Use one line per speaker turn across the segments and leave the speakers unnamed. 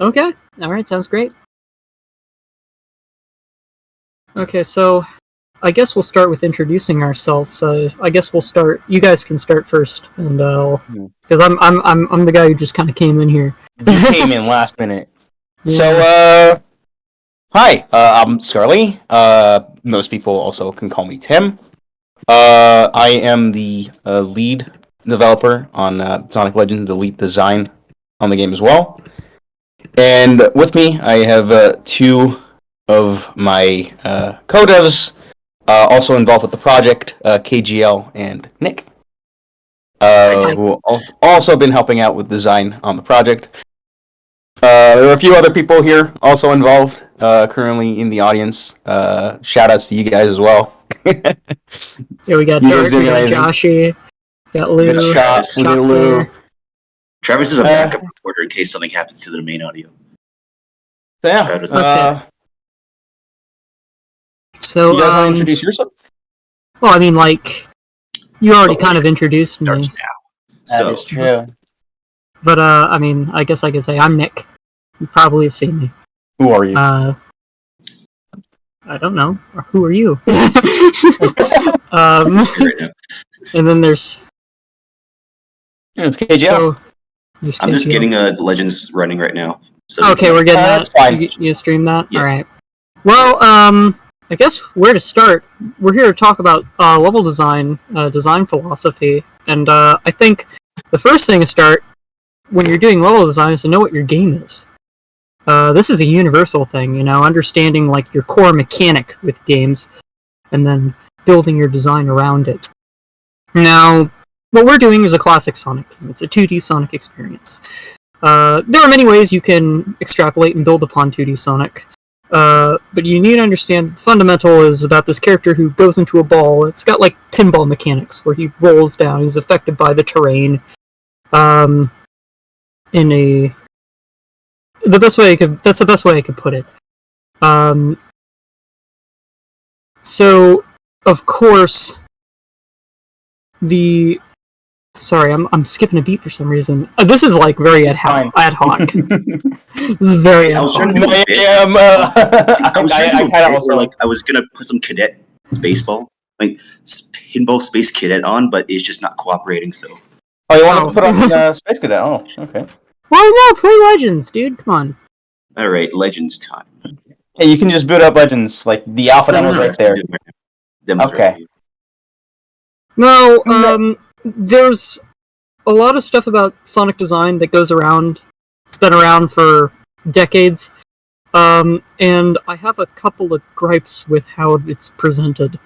Okay. All right. Sounds great. Okay, so I guess we'll start with introducing ourselves. I guess we'll start. You guys can start first, and because I'm the guy who just kind of came in here.
You came in last minute.
Yeah.
So, hi, I'm Scarly. Most people also can call me Tim. I am the lead developer on Sonic Legends, the lead design on the game as well. And with me, I have two of my co-devs also involved with the project, KGL and Nick, who also been helping out with design on the project. There are a few other people here also involved, currently in the audience. Shout outs to you guys as well.
Yeah, we got Dark, we got Joshy, got Lou,
Lou.
Travis is a backup reporter in case something happens to the main audio.
So yeah.
So
you guys want to introduce yourself?
Well, I mean, like, you already kind of introduced me.
Now.
That is true.
But I mean, I guess I could say I'm Nick. You probably have seen me.
Who are you?
I don't know. Who are you? And then there's
KGL.
So,
I'm just getting Legends running right now. So
okay, we're getting that.
That's fine.
You stream that?
Yeah.
All right. Well, I guess where to start. We're here to talk about level design, design philosophy, and I think the first thing to start when you're doing level design is to know what your game is. This is a universal thing, you know, understanding like your core mechanic with games, and then building your design around it. Now, what we're doing is a classic Sonic. It's a 2D Sonic experience. There are many ways you can extrapolate and build upon 2D Sonic. But you need to understand the fundamental is about this character who goes into a ball. It's got like pinball mechanics where he rolls down. He's affected by the terrain. That's the best way I could put it. So, of course, Sorry, I'm skipping a beat for some reason. This is like very ad hoc. This is very ad hoc.
I was gonna put some cadet baseball, like pinball space cadet on, but it's just not cooperating. So.
Oh, you want to put on space cadet? Oh, okay.
Well, no, play Legends, dude. Come on.
All right, Legends time.
Hey, you can just boot up Legends. Like the alpha demo's right there. Okay.
No, there's a lot of stuff about Sonic design that goes around. It's been around for decades. And I have a couple of gripes with how it's presented.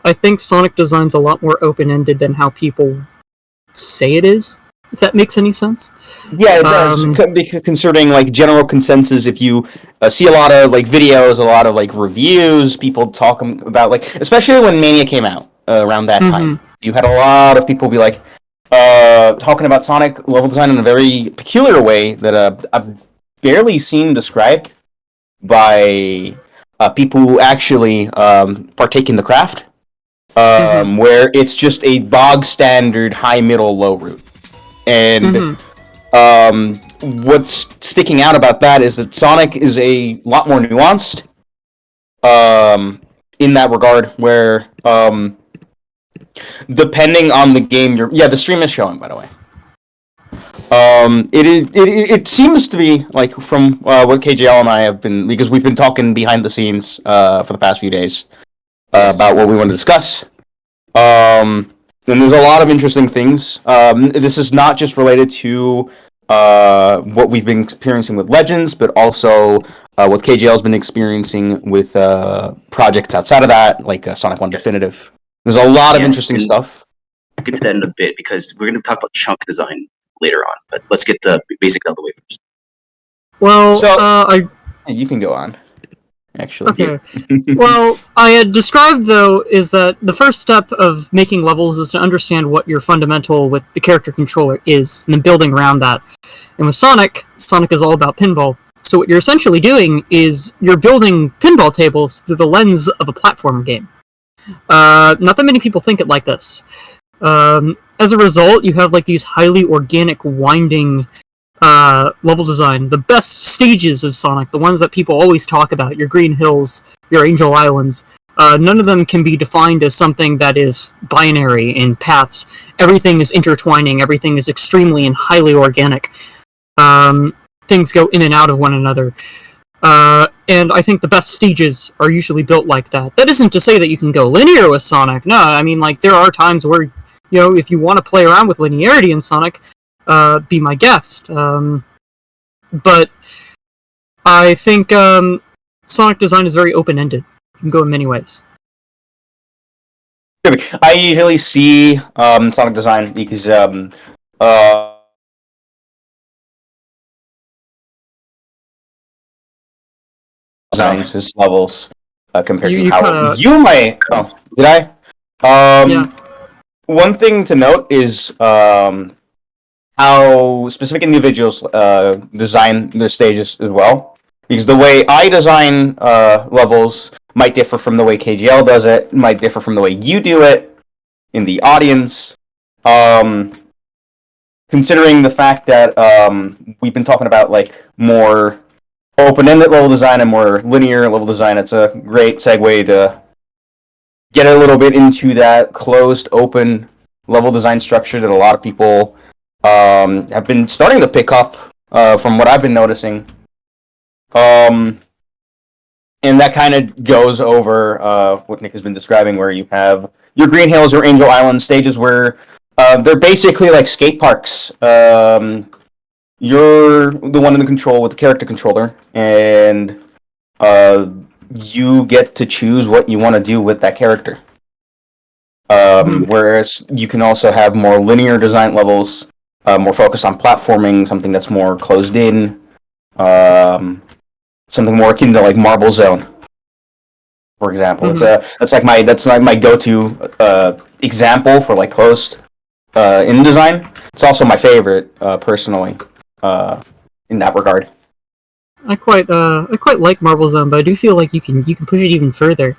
I think Sonic design's a lot more open-ended than how people say it is, if that makes any sense.
Yeah, it does. Concerning like general consensus, if you see a lot of like videos, a lot of like reviews, people talking about like, especially when Mania came out around that time, you had a lot of people be like talking about Sonic level design in a very peculiar way that I've barely seen described by people who actually partake in the craft, where it's just a bog standard high, middle, low route. And what's sticking out about that is that Sonic is a lot more nuanced in that regard, where depending on the game the stream is showing, by the way. It seems to be like from what KJL and I have been, because we've been talking behind the scenes for the past few days about what we want to discuss. And there's a lot of interesting things. This is not just related to what we've been experiencing with Legends, but also what KJL's been experiencing with projects outside of that, like Sonic 1 Definitive. There's a lot of interesting stuff.
We'll get to that in a bit, because we're going to talk about chunk design later on, but let's get the basics out of the way first.
Well,
you can go on, actually.
Okay. Well, I had described, though, is that the first step of making levels is to understand what your fundamental with the character controller is, and then building around that. And with Sonic is all about pinball. So what you're essentially doing is you're building pinball tables through the lens of a platform game. Not that many people think it like this. As a result, you have like these highly organic, winding level design, the best stages of Sonic, the ones that people always talk about, your Green Hills, your Angel Islands, none of them can be defined as something that is binary in paths. Everything is intertwining, everything is extremely and highly organic. Things go in and out of one another. And I think the best stages are usually built like that. That isn't to say that you can go linear with Sonic. No, I mean, like, there are times where, you know, if you want to play around with linearity in Sonic, be my guest. But I think Sonic design is very open-ended. You can go in many ways.
I usually see Sonic design because designs his levels compared to how you might. Oh, did I?
Yeah.
One thing to note is how specific individuals design their stages as well. Because the way I design levels might differ from the way KGL does it, might differ from the way you do it in the audience. Considering the fact that we've been talking about like more open-ended level design and more linear level design, it's a great segue to get a little bit into that closed, open level design structure that a lot of people have been starting to pick up from what I've been noticing. And that kind of goes over what Nick has been describing, where you have your Green Hills or Angel Island stages where they're basically like skate parks. You're the one in the control with the character controller, and you get to choose what you want to do with that character. Whereas you can also have more linear design levels, more focused on platforming, something that's more closed in, something more akin to like Marble Zone, for example. That's like my go-to example for like closed in design. It's also my favorite personally in that regard.
I quite like Marble Zone, but I do feel like you can push it even further.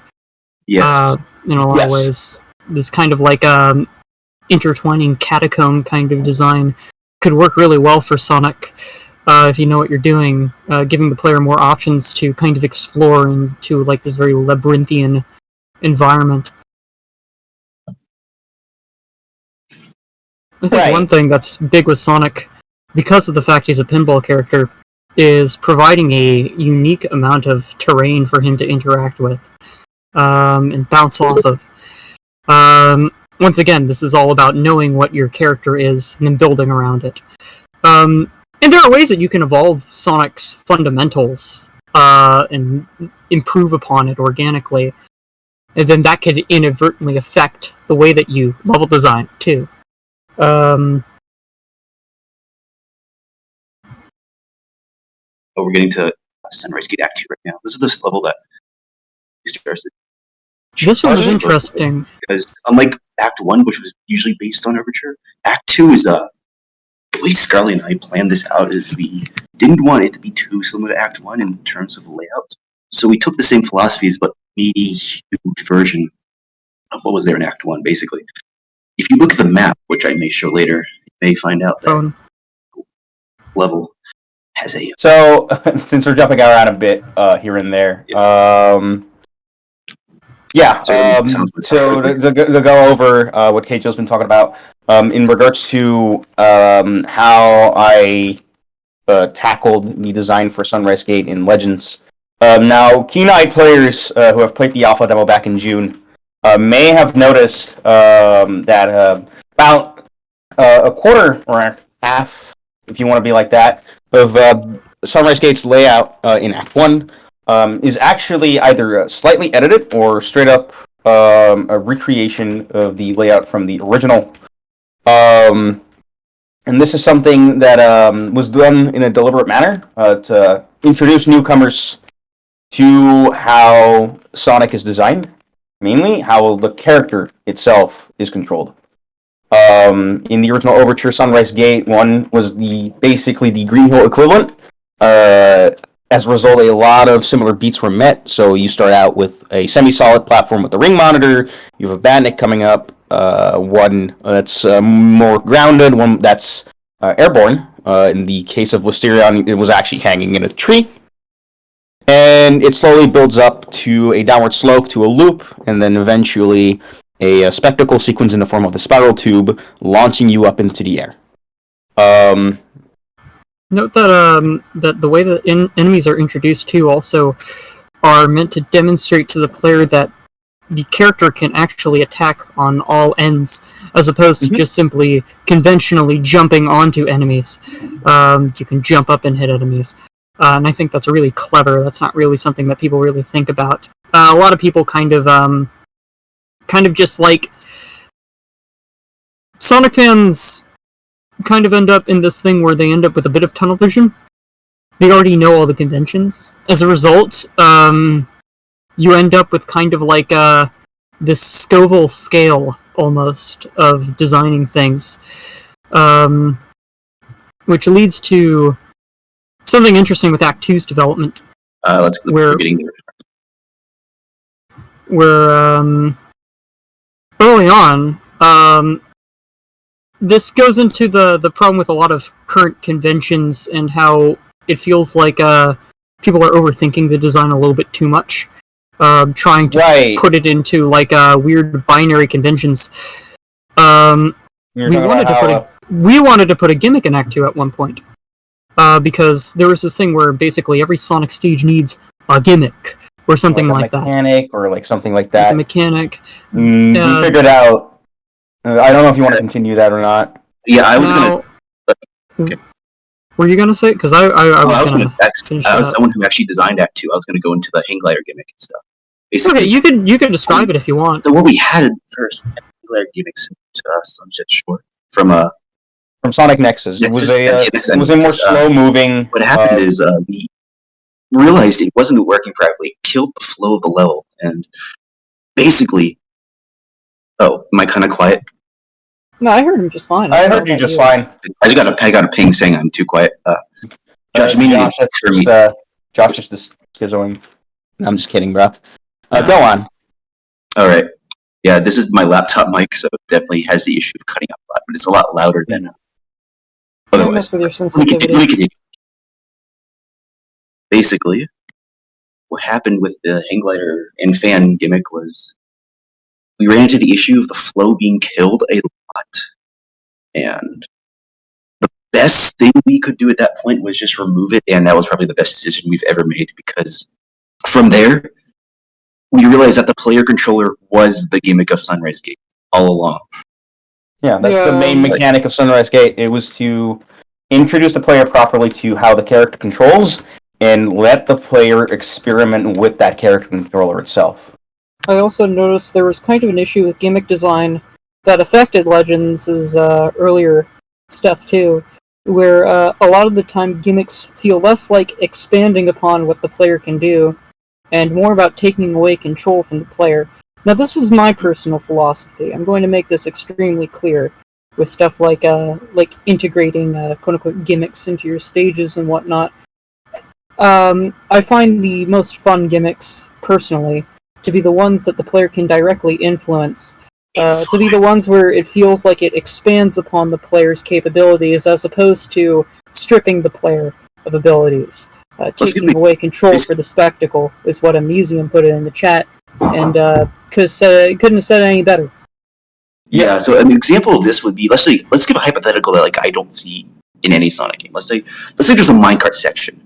Yes.
In a lot of ways. This kind of like intertwining catacomb kind of design could work really well for Sonic if you know what you're doing, giving the player more options to kind of explore into like this very labyrinthian environment. I think one thing that's big with Sonic, because of the fact he's a pinball character, is providing a unique amount of terrain for him to interact with and bounce off of. Once again, this is all about knowing what your character is and then building around it. And there are ways that you can evolve Sonic's fundamentals and improve upon it organically. And then that could inadvertently affect the way that you level design, too.
Oh, we're getting to Sunrise Gate Act 2 right now. This is this level that starts.
This one was interesting.
Because unlike Act 1, which was usually based on Overture, Act 2 is the way Scarlett and I planned this out is we didn't want it to be too similar to Act 1 in terms of layout. So we took the same philosophies but made a huge version of what was there in Act 1, basically. If you look at the map, which I may show later, you may find out that level has a...
So, since we're jumping around a bit here and there, so to go over what Keicho's been talking about in regards to how I tackled the design for Sunrise Gate in Legends. Now, keen-eyed players who have played the alpha demo back in June may have noticed that about a quarter or half, if you want to be like that, of Sunrise Gate's layout in Act 1 is actually either slightly edited or straight up a recreation of the layout from the original. And this is something that was done in a deliberate manner to introduce newcomers to how Sonic is designed, mainly how the character itself is controlled. In the original Overture, Sunrise Gate 1 was basically the Green Hill equivalent. As a result, a lot of similar beats were met. So you start out with a semi-solid platform with the ring monitor. You have a Badnik coming up, one that's more grounded, one that's airborne, In the case of Wisterion, it was actually hanging in a tree. And it slowly builds up to a downward slope, to a loop, and then eventually a spectacle sequence in the form of the spiral tube, launching you up into the air.
Note that that the way that enemies are introduced too also are meant to demonstrate to the player that the character can actually attack on all ends, as opposed to just simply conventionally jumping onto enemies. You can jump up and hit enemies. And I think that's really clever. That's not really something that people really think about. A lot of people kind of just like... Sonic fans kind of end up in this thing where they end up with a bit of tunnel vision. They already know all the conventions. As a result, you end up with kind of like this Scoville scale, almost, of designing things. Which leads to something interesting with Act 2's development.
Let's keep getting there.
Where, early on, this goes into the problem with a lot of current conventions and how it feels like people are overthinking the design a little bit too much. Trying to put it into like weird binary conventions. We wanted to put a gimmick in Act 2 at one point. Because there was this thing where basically every Sonic stage needs a gimmick. Or something like that.
Mechanic, or like something like that.
Like a mechanic.
We figured out. I don't know if you want to continue that or not.
Yeah, I was gonna.
Okay. Were you gonna say it? Because I was gonna finish
I was someone who actually designed Act 2. I was gonna go into the hang glider gimmick and stuff.
Basically, okay, you could describe it if you want.
So what we had at first, hang glider gimmicks to Sunset Shore from
Sonic Nexus. It was it was a more slow moving.
What happened is we realized it wasn't working properly. It killed the flow of the level, and basically, am I kind of quiet?
No, I heard him just fine.
I heard you just fine.
I got a ping saying I'm too quiet. Josh,
Josh is just schizoing. I'm just kidding, bro. Go on.
All right. Yeah, this is my laptop mic, so it definitely has the issue of cutting out a lot, but it's a lot louder than otherwise.
With your sensitivity.
We continue. Basically, what happened with the hang glider and fan gimmick was we ran into the issue of the flow being killed a lot. And the best thing we could do at that point was just remove it, and that was probably the best decision we've ever made, because from there, we realized that the player controller was the gimmick of Sunrise Gate all along.
Yeah, that's the main mechanic of Sunrise Gate. It was to introduce the player properly to how the character controls, and let the player experiment with that character controller itself.
I also noticed there was kind of an issue with gimmick design that affected Legends' earlier stuff too, where a lot of the time gimmicks feel less like expanding upon what the player can do, and more about taking away control from the player. Now this is my personal philosophy. I'm going to make this extremely clear with stuff like integrating quote-unquote gimmicks into your stages and whatnot. I find the most fun gimmicks, personally, to be the ones that the player can directly influence. To be the ones where it feels like it expands upon the player's capabilities, as opposed to stripping the player of abilities. Taking away control for the spectacle is what Amnesium put it in the chat, and couldn't have said it any better.
Yeah, so an example of this would be, let's give a hypothetical that I don't see in any Sonic game. Let's say there's a minecart section.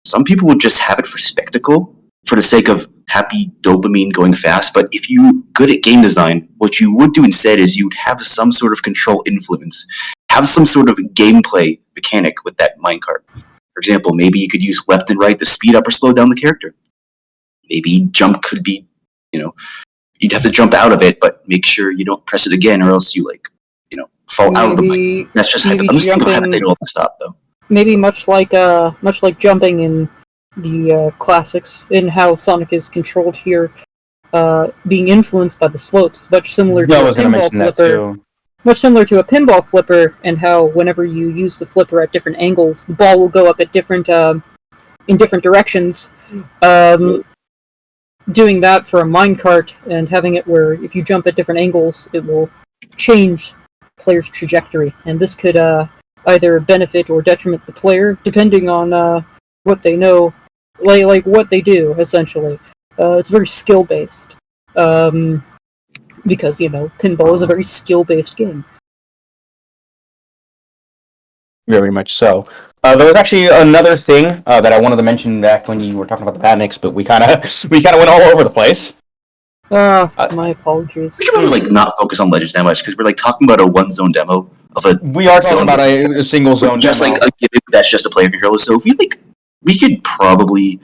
Some people would just have it for spectacle, for the sake of happy dopamine going fast, but if you're good at game design, what you would do instead is you'd have some sort of control influence, have some sort of gameplay mechanic with that minecart. For example, maybe you could use left and right to speed up or slow down the character. Maybe jump could be, you'd have to jump out of it, but make sure you don't press it again, or else you fall out of the mic. That's just I'm just thinking hypothetical to stop though.
Maybe much like jumping in the classics, in how Sonic is controlled here, being influenced by the slopes, much similar to a pinball flipper. Much similar to a pinball flipper, and how whenever you use the flipper at different angles, the ball will go up at different in different directions. Doing that for a minecart and having it where if you jump at different angles, it will change the player's trajectory, and this could either benefit or detriment the player, depending on what they know, like what they do, essentially. It's very skill-based. Because, pinball is a very skill-based game.
Very much so. There was actually another thing that I wanted to mention back when you were talking about the Badniks, but we kind of went all over the place.
My apologies.
We should probably not focus on Legends that much because we're talking about a one-zone demo of a.
We are talking about a single zone,
just
demo.
a gimmick that's just a player controller. So if we could probably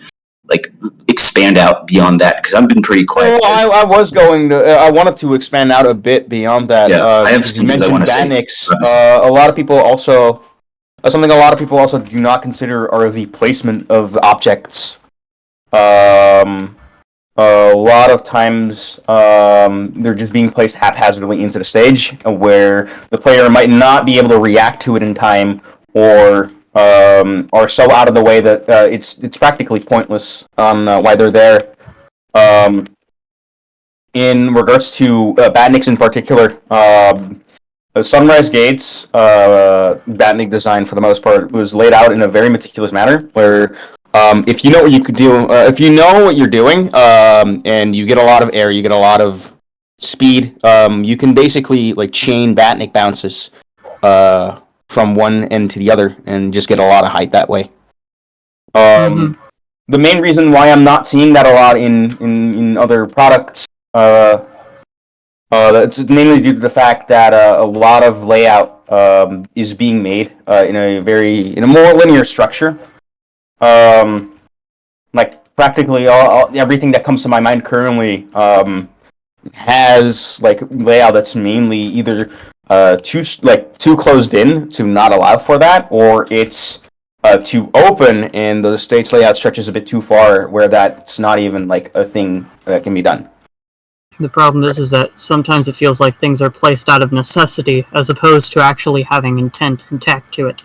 expand out beyond that because I've been pretty quiet.
Well, I wanted to expand out a bit beyond that.
Yeah, I have
you mentioned Badniks.
say.
A lot of people also. Something a lot of people also do not consider are the placement of objects. A lot of times, they're just being placed haphazardly into the stage, where the player might not be able to react to it in time, or are so out of the way that it's practically pointless on why they're there. In regards to Badniks in particular, Sunrise Gates Badnik design, for the most part, was laid out in a very meticulous manner, where if you know what you could do, if you know what you're doing, and you get a lot of air, you get a lot of speed, you can basically chain Badnik bounces from one end to the other, and just get a lot of height that way. The main reason why I'm not seeing that a lot in other products. That's mainly due to the fact that a lot of layout is being made in a more linear structure. Practically everything that comes to my mind currently has layout that's mainly either too closed in to not allow for that, or it's too open and the stage layout stretches a bit too far where that's not even a thing that can be done.
The problem is that sometimes it feels like things are placed out of necessity as opposed to actually having intent and tact to it.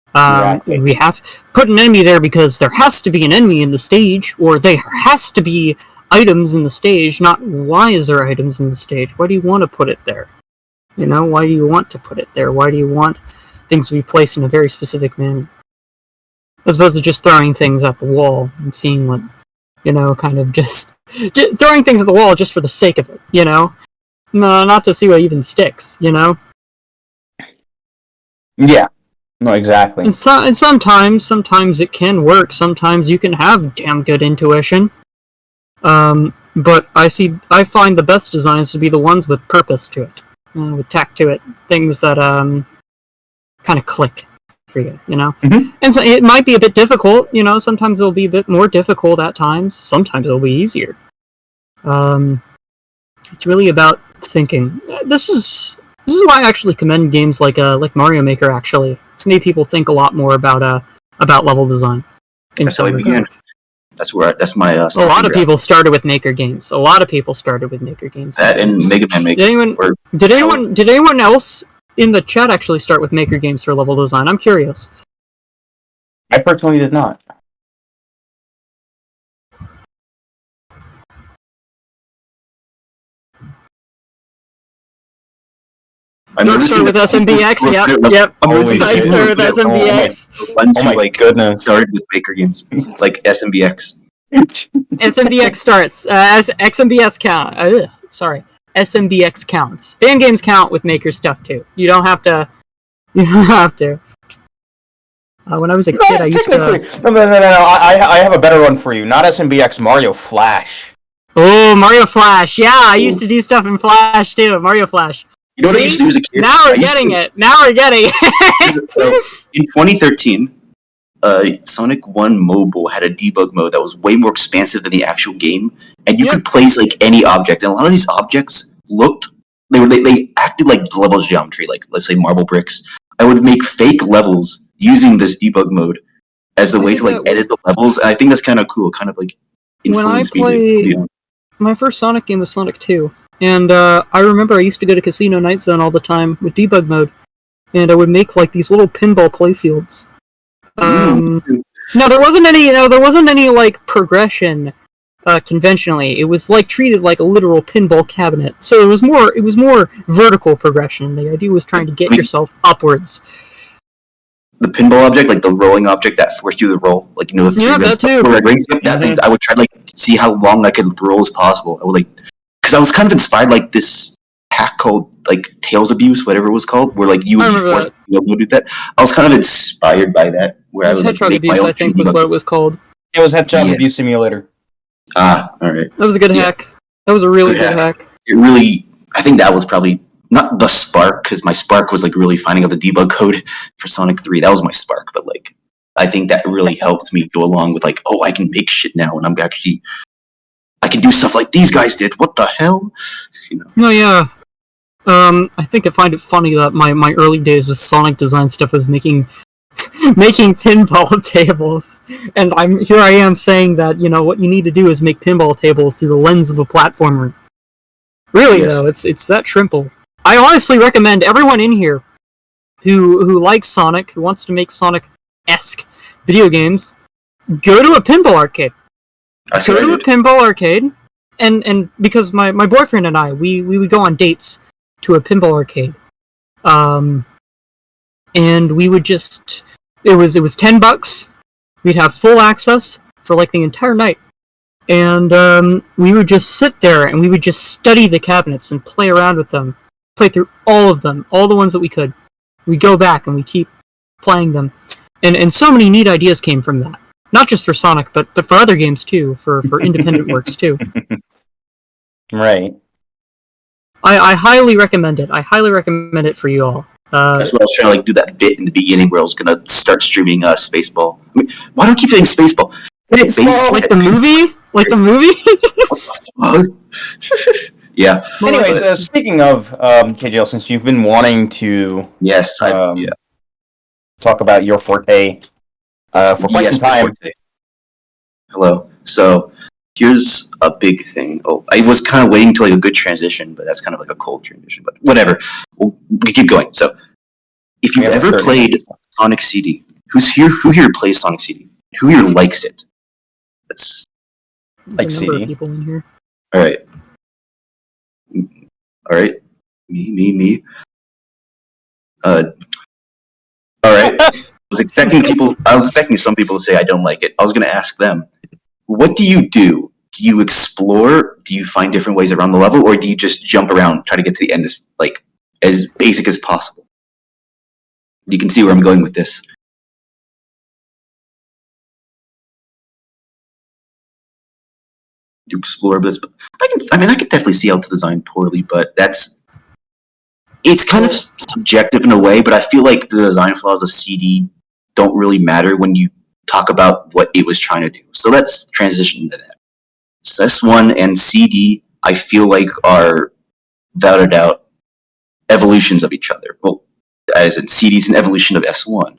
Exactly.
We have to put an enemy there because there has to be an enemy in the stage, or there has to be items in the stage, not why is there items in the stage? Why do you want to put it there? Why do you want to put it there? Why do you want things to be placed in a very specific manner? As opposed to just throwing things at the wall and seeing what, kind of just throwing things at the wall just for the sake of it, No, not to see what even sticks,
Yeah. No, exactly.
And sometimes it can work. Sometimes you can have damn good intuition. But I find the best designs to be the ones with purpose to it, with tact to it, things that kind of click for you,
Mm-hmm.
And so it might be a bit difficult, sometimes it'll be a bit more difficult at times, sometimes it'll be easier. It's really about thinking. This is why I actually commend games like Mario Maker. Actually, it's made people think a lot more about level design.
That's how I began. That's my.
A lot of people started with Maker games. That
and Mega Man Maker.
Did anyone else in the chat actually start with Maker games for level design? I'm curious.
I personally did not.
I'm
started with SMBX. Yep.
I
started with SMBX.
Oh my goodness!
Started with Maker games like SMBX.
SMBX starts as XMBS count. SMBX counts. Fan games count with Maker stuff too. You don't have to. When I was a kid, I used to.
No. I have a better one for you. Not SMBX, Mario Flash.
Oh, Mario Flash. Yeah, I used to do stuff in Flash too. Mario Flash.
You know what I used to do as a kid?
Now we're getting it.
So, in 2013, Sonic 1 Mobile had a debug mode that was way more expansive than the actual game, and you could place any object. And a lot of these objects they acted like level geometry, like let's say marble bricks. I would make fake levels using this debug mode as a way to edit the levels. And I think that's kind of cool. Kind of influenced me.
My first Sonic game was Sonic 2. And I remember I used to go to Casino Night Zone all the time with debug mode, and I would make these little pinball playfields. No, there wasn't any progression conventionally. It was treated like a literal pinball cabinet. So it was more vertical progression. The idea was trying to get yourself upwards.
the pinball object, like the rolling object that forced you to roll, like the three
that too.
rings. Yep, that thing. I would try to see how long I could roll as possible. I would because I was kind of inspired this hack called Tails Abuse, whatever it was called, where you would be forced to be able to do that. I was kind of inspired by that, where I would
Hedgehog Abuse, I think, was what it was called.
It was Hedgehog Abuse Simulator.
Ah, all right.
That was a good hack. That was a really good hack.
It really, I think that was probably not the spark, because my spark was really finding out the debug code for Sonic 3. That was my spark, but I think that really helped me go along with I can make shit now, and I can do stuff like these guys did. What the hell?
No, yeah. I think I find it funny that my early days with Sonic design stuff was making pinball tables, and I am saying that what you need to do is make pinball tables through the lens of a platformer. Really, though, it's that simple. I honestly recommend everyone in here who likes Sonic, who wants to make Sonic-esque video games, go to a pinball arcade. Go to a pinball arcade, and because my boyfriend and I, we would go on dates to a pinball arcade, and we would just it was $10. We'd have full access for the entire night, and we would just sit there and we would just study the cabinets and play around with them, play through all of them, all the ones that we could. We go back and we keep playing them, and so many neat ideas came from that. Not just for Sonic, but for other games too, for independent works too.
Right.
I
highly recommend it. I highly recommend it for you all.
That's what I was trying to do that bit in the beginning where I was gonna start streaming Spaceball. I mean, why do I keep saying Spaceball?
Baseball, like the movie? Like the movie?
What the fuck? Yeah.
Anyways, speaking of KJL, since you've been wanting to talk about your forte for quite some time.
Hello. So here's a big thing. Oh, I was kind of waiting until a good transition, but that's kind of a cold transition. But whatever. We keep going. So if you've ever played Sonic CD, who here plays Sonic CD? Who here likes it? That's
like CD.
People in here.
All right. Me. All right. I was expecting some people to say I don't like it. I was going to ask them, what do you do? Do you explore? Do you find different ways around the level, or do you just jump around, try to get to the end as basic as possible? You can see where I'm going with this. You explore, but I can definitely see how it's designed poorly, but it's kind of subjective in a way. But I feel like the design flaws of CD don't really matter when you talk about what it was trying to do. So let's transition into that. So S1 and CD, I feel like, are without a doubt evolutions of each other. Well, as in CD's an evolution of S1.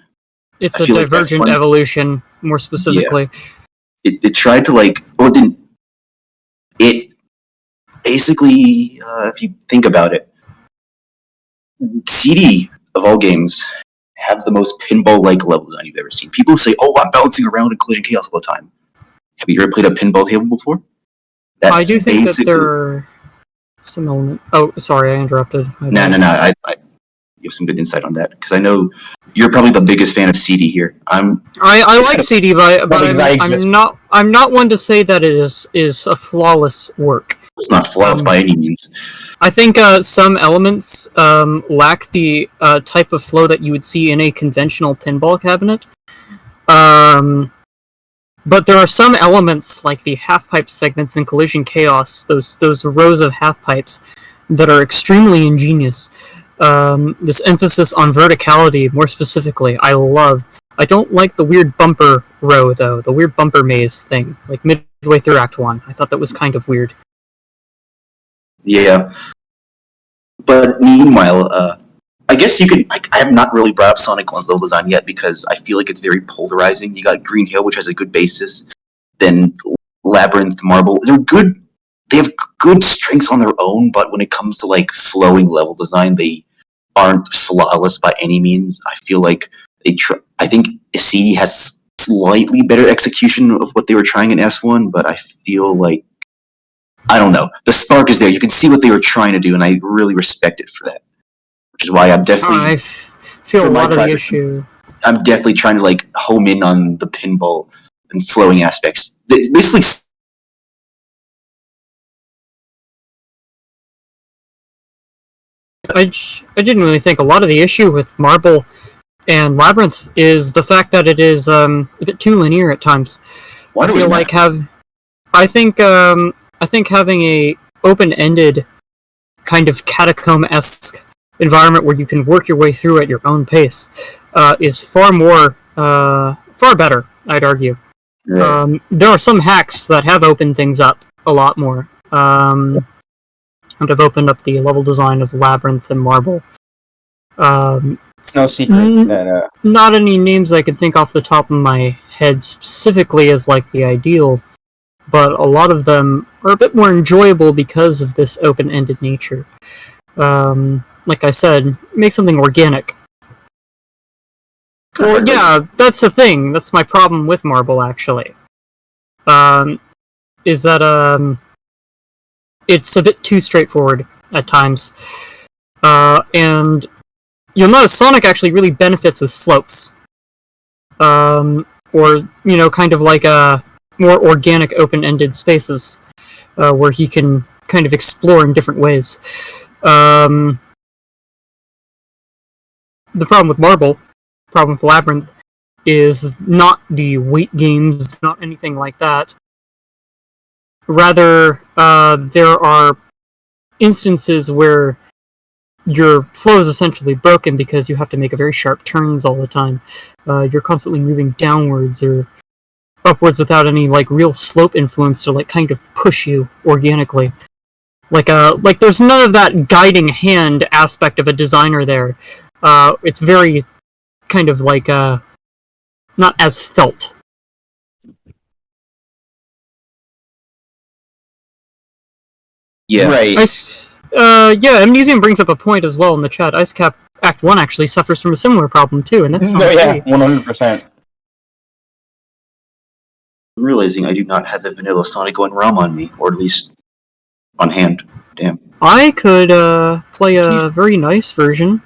It's a divergent evolution, more specifically.
Yeah. It tried to it basically, if you think about it, CD of all games have the most pinball-like level design you've ever seen. People say, "Oh, I'm bouncing around in Collision Chaos all the time." Have you ever played a pinball table before?
I do think that there are some element. Oh, sorry, I interrupted.
No. You have some good insight on that, because I know you're probably the biggest fan of CD here. I
like CD, but I'm not one to say that it is a flawless work.
It's not flawless by any means.
I think some elements lack the type of flow that you would see in a conventional pinball cabinet. But there are some elements, like the half-pipe segments in Collision Chaos, those rows of half-pipes, that are extremely ingenious. This emphasis on verticality, more specifically, I love. I don't like the weird bumper row, though, the weird bumper maze thing, like midway through Act 1. I thought that was kind of weird.
Yeah. But meanwhile, I guess you could... I have not really brought up Sonic 1's level design yet, because I feel like it's very polarizing. You got Green Hill, which has a good basis, then Labyrinth, Marble. They're good. They have good strengths on their own, but when it comes to flowing level design, they aren't flawless by any means. I feel like I think CD has slightly better execution of what they were trying in S1, but I feel like, I don't know, the spark is there. You can see what they were trying to do, and I really respect it for that. Which is why I'm definitely...
I feel a lot of the issue.
I'm definitely trying to like home in on the pinball and flowing aspects. Basically,
I genuinely think a lot of the issue with Marble and Labyrinth is the fact that it is a bit too linear at times. I feel like I think having a open-ended kind of catacomb-esque environment where you can work your way through at your own pace is far better, I'd argue.
right.
There are some hacks that have opened things up a lot more, and have opened up the level design of Labyrinth and Marble.
It's no secret that
Not any names I can think off the top of my head specifically as like the ideal, but a lot of them are a bit more enjoyable because of this open-ended nature. Like I said, make something organic. Well, yeah, that's the thing. That's my problem with Marble, actually. Is that it's a bit too straightforward at times, and you'll notice Sonic actually really benefits with slopes, or kind of like more organic, open-ended spaces where he can kind of explore in different ways. The problem with Labyrinth, is not the weight games, not anything like that. Rather, there are instances where your flow is essentially broken because you have to make very sharp turns all the time. You're constantly moving downwards or upwards without any like real slope influence to like kind of push you organically. Like there's none of that guiding hand aspect of a designer there. It's very kind of like not as felt.
Yeah.
Right.
Amnesium brings up a point as well in the chat. Ice Cap Act 1 actually suffers from a similar problem too, and that's not
100%.
I'm realizing I do not have the vanilla Sonic 1 ROM on me, or at least on hand. Damn.
I could play a very nice version.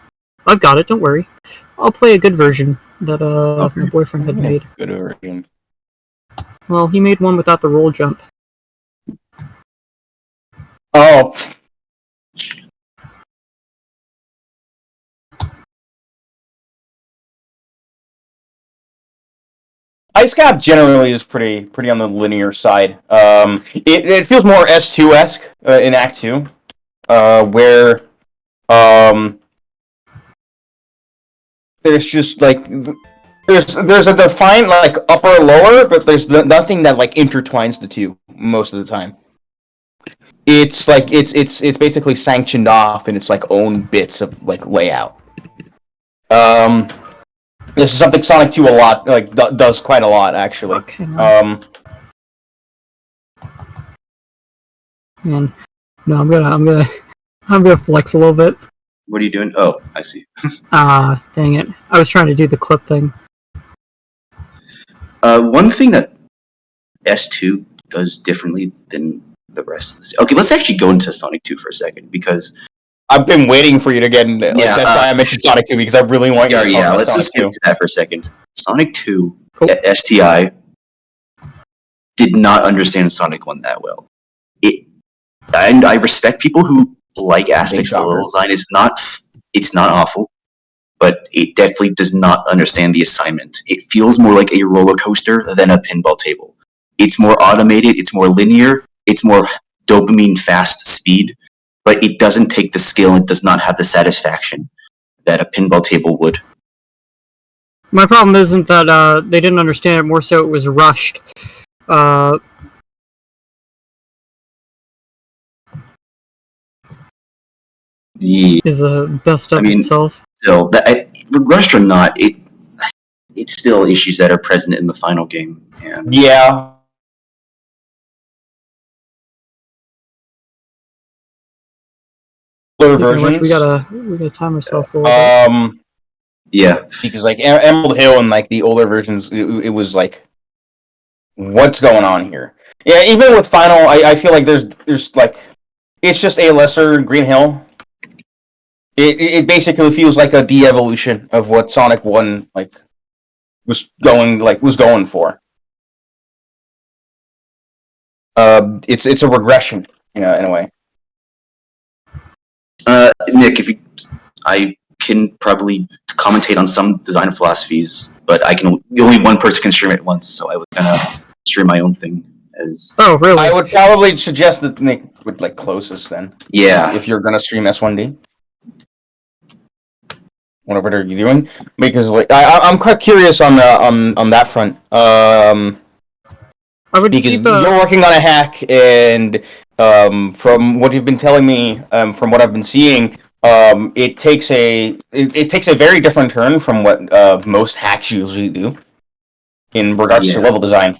I've got it, don't worry. I'll play a good version that my boyfriend had made.
Good version.
Well, he made one without the roll jump.
Oh. Ice Cap generally is pretty on the linear side. It feels more S2-esque in Act 2, where there's just like there's a defined like upper lower, but there's nothing that like intertwines the two most of the time. It's like it's basically sanctioned off in its like own bits of like layout. This is something Sonic 2 a lot like does quite a lot actually.
Okay, Man, no, I'm gonna flex a little bit.
What are you doing? Oh, I see.
Dang it! I was trying to do the clip thing.
One thing that S2 does differently than the rest of this. Okay, let's actually go into Sonic 2 for a second because
I've been waiting for you to get into. Like, that's why I mentioned Sonic 2 because I really want you to talk about
let's
Sonic
just get
2.
into that for a second. Sonic 2 at STI did not understand Sonic 1 that well. And I respect people who like aspects of the level design. It's not awful, but it definitely does not understand the assignment. It feels more like a roller coaster than a pinball table. It's more automated, it's more linear, it's more dopamine fast speed, but it doesn't take the skill and does not have the satisfaction that a pinball table would.
My problem isn't that they didn't understand it, more so it was rushed. Is best of itself.
Still, rushed or not, it's still issues that are present in the final game. And
yeah. Versions.
We gotta time ourselves a little bit.
Yeah,
because like Emerald Hill and like the older versions, it was like, what's going on here? Yeah, even with Final, I feel like there's like, it's just a lesser Green Hill. It basically feels like a de-evolution of what Sonic 1 like was going for. It's a regression, in a way.
Nick, I can probably commentate on some design philosophies, but only one person can stream it once, so I would kind of stream my own thing as.
Oh, really?
I would probably suggest that Nick would closest then.
Yeah.
If you're gonna stream S1D. What are you doing? Because I'm quite curious on that front.
I would
because you're working on a hack, and from what you've been telling me, from what I've been seeing, it takes a very different turn from what most hacks usually do in regards to level design.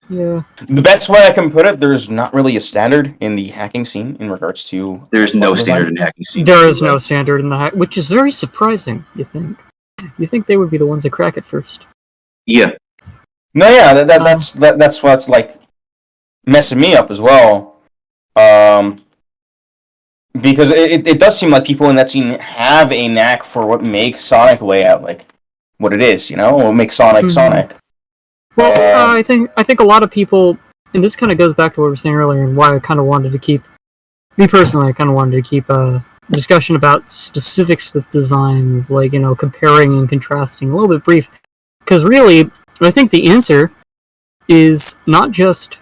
Yeah.
The best way I can put it, there's not really a standard in the hacking scene in regards to.
There's no standard in hacking scene.
There is no standard in the hack, which is very surprising. You think they would be the ones that crack it first?
Yeah.
No, yeah, that's what's messing me up as well. Because it does seem like people in that scene have a knack for what makes Sonic layout what it is, what makes Sonic Sonic.
Well, I think a lot of people, and this kind of goes back to what we were saying earlier, and why I kind of wanted to keep, me personally, I kind of wanted to keep a discussion about specifics with designs, comparing and contrasting, a little bit brief, because really, I think the answer is not just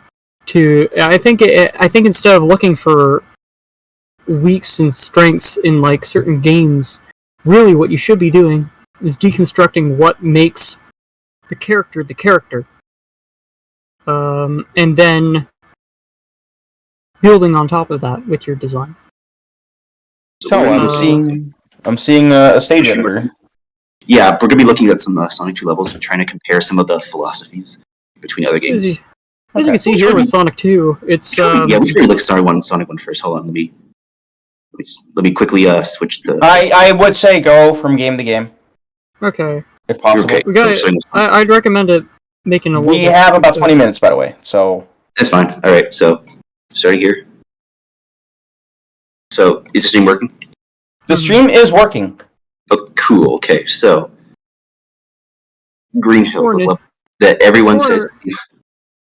to. I think instead of looking for weaks and strengths in certain games, really what you should be doing is deconstructing what makes the character, and then building on top of that with your design.
So I'm seeing a stage editor.
Yeah, we're gonna be looking at some Sonic 2 levels and trying to compare some of the philosophies between other games.
As you can see here with Sonic 2, it's
yeah, we should really look at Sonic 1 first. Hold on, let me quickly switch the.
I would say go from game to game.
Okay.
If possible.
Okay.
I'd recommend it making a little.
We have about 20 minutes, by the way, so.
That's fine. All right, so starting here. So is the stream working?
The stream is working.
Oh, cool. Okay, so Green Hill, the level that everyone says.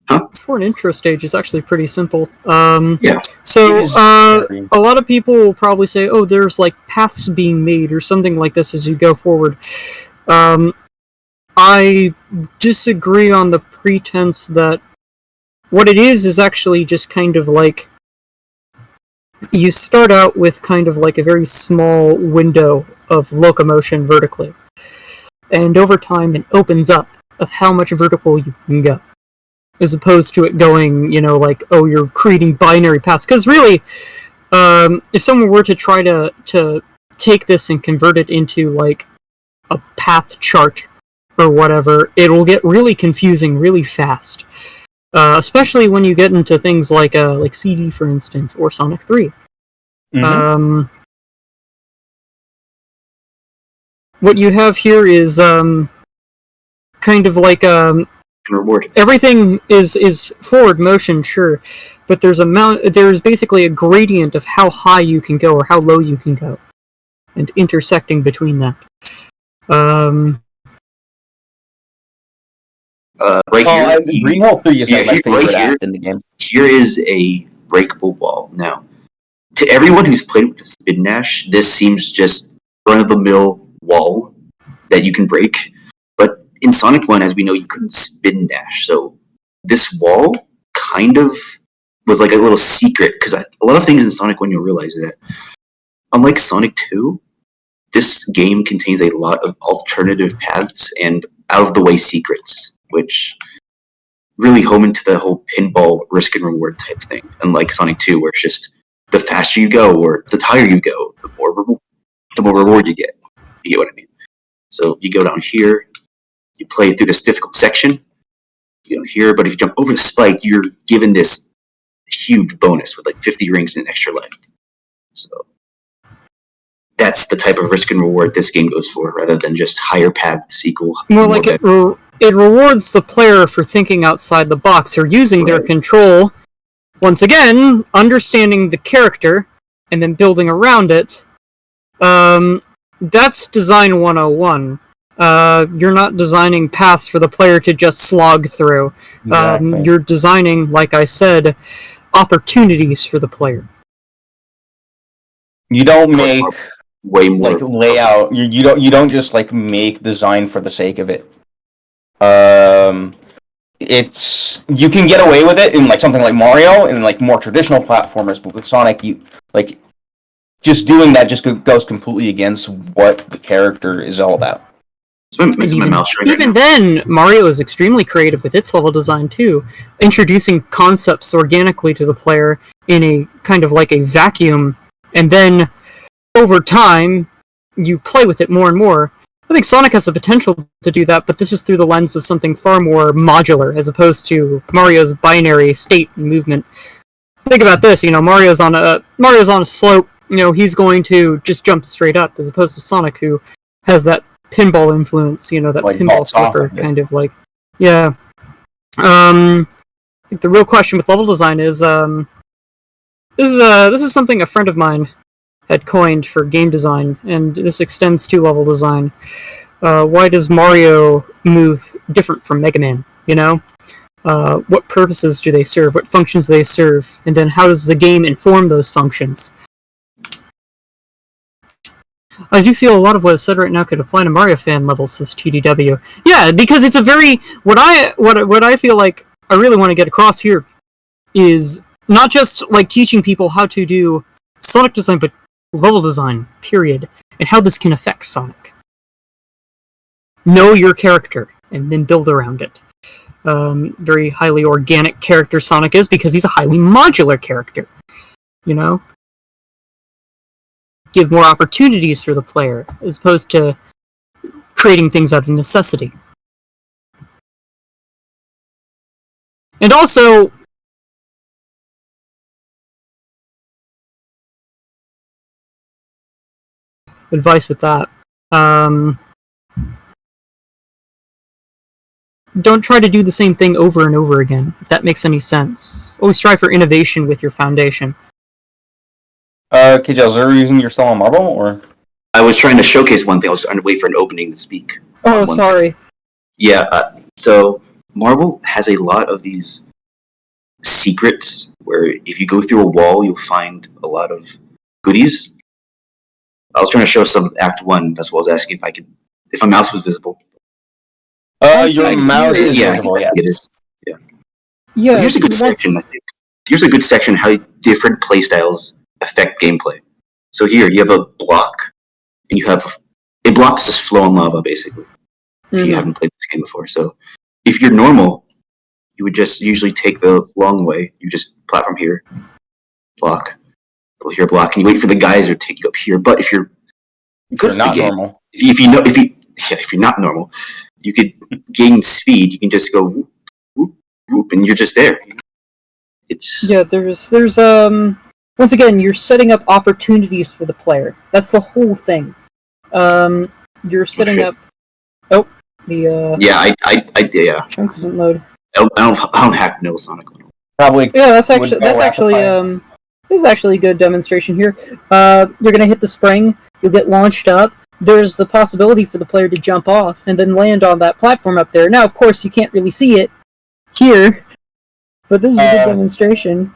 Huh?
For an intro stage, it's actually pretty simple.
Yeah.
So a lot of people will probably say, "Oh, there's paths being made or something like this as you go forward." I disagree on the pretense that what it is actually just kind of you start out with kind of a very small window of locomotion vertically, and over time it opens up of how much vertical you can go, as opposed to it going, you're creating binary paths. Because really, if someone were to try to take this and convert it into a path chart or whatever, it will get really confusing really fast. Especially when you get into things like CD, for instance, or Sonic 3.
Mm-hmm.
What you have here is kind of
reward.
Everything is forward motion, sure, but there's basically a gradient of how high you can go or how low you can go, and intersecting between that.
Right here,
Green Hill 3 is my favorite act in the game.
Here is a breakable wall. Now, to everyone who's played with the Spin Dash, this seems just run-of-the-mill wall that you can break. But in Sonic 1, as we know, you couldn't Spin Dash. So this wall kind of was a little secret, because a lot of things in Sonic 1 you'll realize that, unlike Sonic 2, this game contains a lot of alternative paths and out-of-the-way secrets, which really home into the whole pinball risk and reward type thing. Unlike Sonic 2, where it's just the faster you go or the higher you go, the more reward you get. You get what I mean? So you go down here, you play through this difficult section, you go here, but if you jump over the spike, you're given this huge bonus with 50 rings and an extra life. So that's the type of risk and reward this game goes for, rather than just higher paths equal.
More it rewards the player for thinking outside the box or using their control. Once again, understanding the character and then building around it. That's Design 101. You're not designing paths for the player to just slog through.
Exactly.
You're designing, like I said, opportunities for the player.
You don't make
way more
like layout. You don't just like make design for the sake of it. It's you can get away with it in like something like Mario and like more traditional platformers, but with Sonic, you like just doing that just goes completely against what the character is all about.
Even then, Mario is extremely creative with its level design too, introducing concepts organically to the player in a kind of like a vacuum, and then over time you play with it more and more. I think Sonic has the potential to do that, but this is through the lens of something far more modular, as opposed to Mario's binary state and movement. Think about this, Mario's on a slope, he's going to just jump straight up, as opposed to Sonic, who has that pinball influence, that like pinball flipper kind of like, yeah. I think the real question with level design is, this is something a friend of mine had coined for game design, and this extends to level design. Why does Mario move different from Mega Man? What purposes do they serve? What functions do they serve? And then how does the game inform those functions? I do feel a lot of what is said right now could apply to Mario fan levels, says TDW. Yeah, because it's a very what I feel like I really want to get across here is not just like teaching people how to do Sonic design, but level design, period, and how this can affect Sonic. Know your character, and then build around it. Very highly organic character Sonic is, because he's a highly modular character. Give more opportunities for the player, as opposed to creating things out of necessity. And also, advice with that. Don't try to do the same thing over and over again, if that makes any sense. Always strive for innovation with your foundation.
KJ, is there a reason you're still on Marble, or?
I was trying to showcase one thing. I was trying to wait for an opening to speak.
Oh, sorry.
Yeah, so Marble has a lot of these secrets where if you go through a wall, you'll find a lot of goodies. I was trying to show some Act 1. That's what I was asking if a mouse was visible.
Your mouse is visible, yes.
It is. Yeah.
Yeah.
Here's a good section, I think. Here's a good section how different playstyles affect gameplay. So here, you have a block, and you have a block's just flowing lava, basically. If you haven't played this game before. So if you're normal, you would just usually take the long way. You just platform here, block, go here, block, and you wait for the geyser to take you up here. But if you're good at the game, normal. If you're not normal, you could gain speed. You can just go whoop, whoop, whoop, and you're just there.
There's once again, you're setting up opportunities for the player. That's the whole thing. You're setting up. Oh, the
yeah.
Chunks didn't load.
I don't hack vanilla Sonic.
Probably.
Yeah, this is actually a good demonstration here. You're gonna hit the spring. You'll get launched up. There's the possibility for the player to jump off and then land on that platform up there. Now, of course, you can't really see it here, but this is a good demonstration.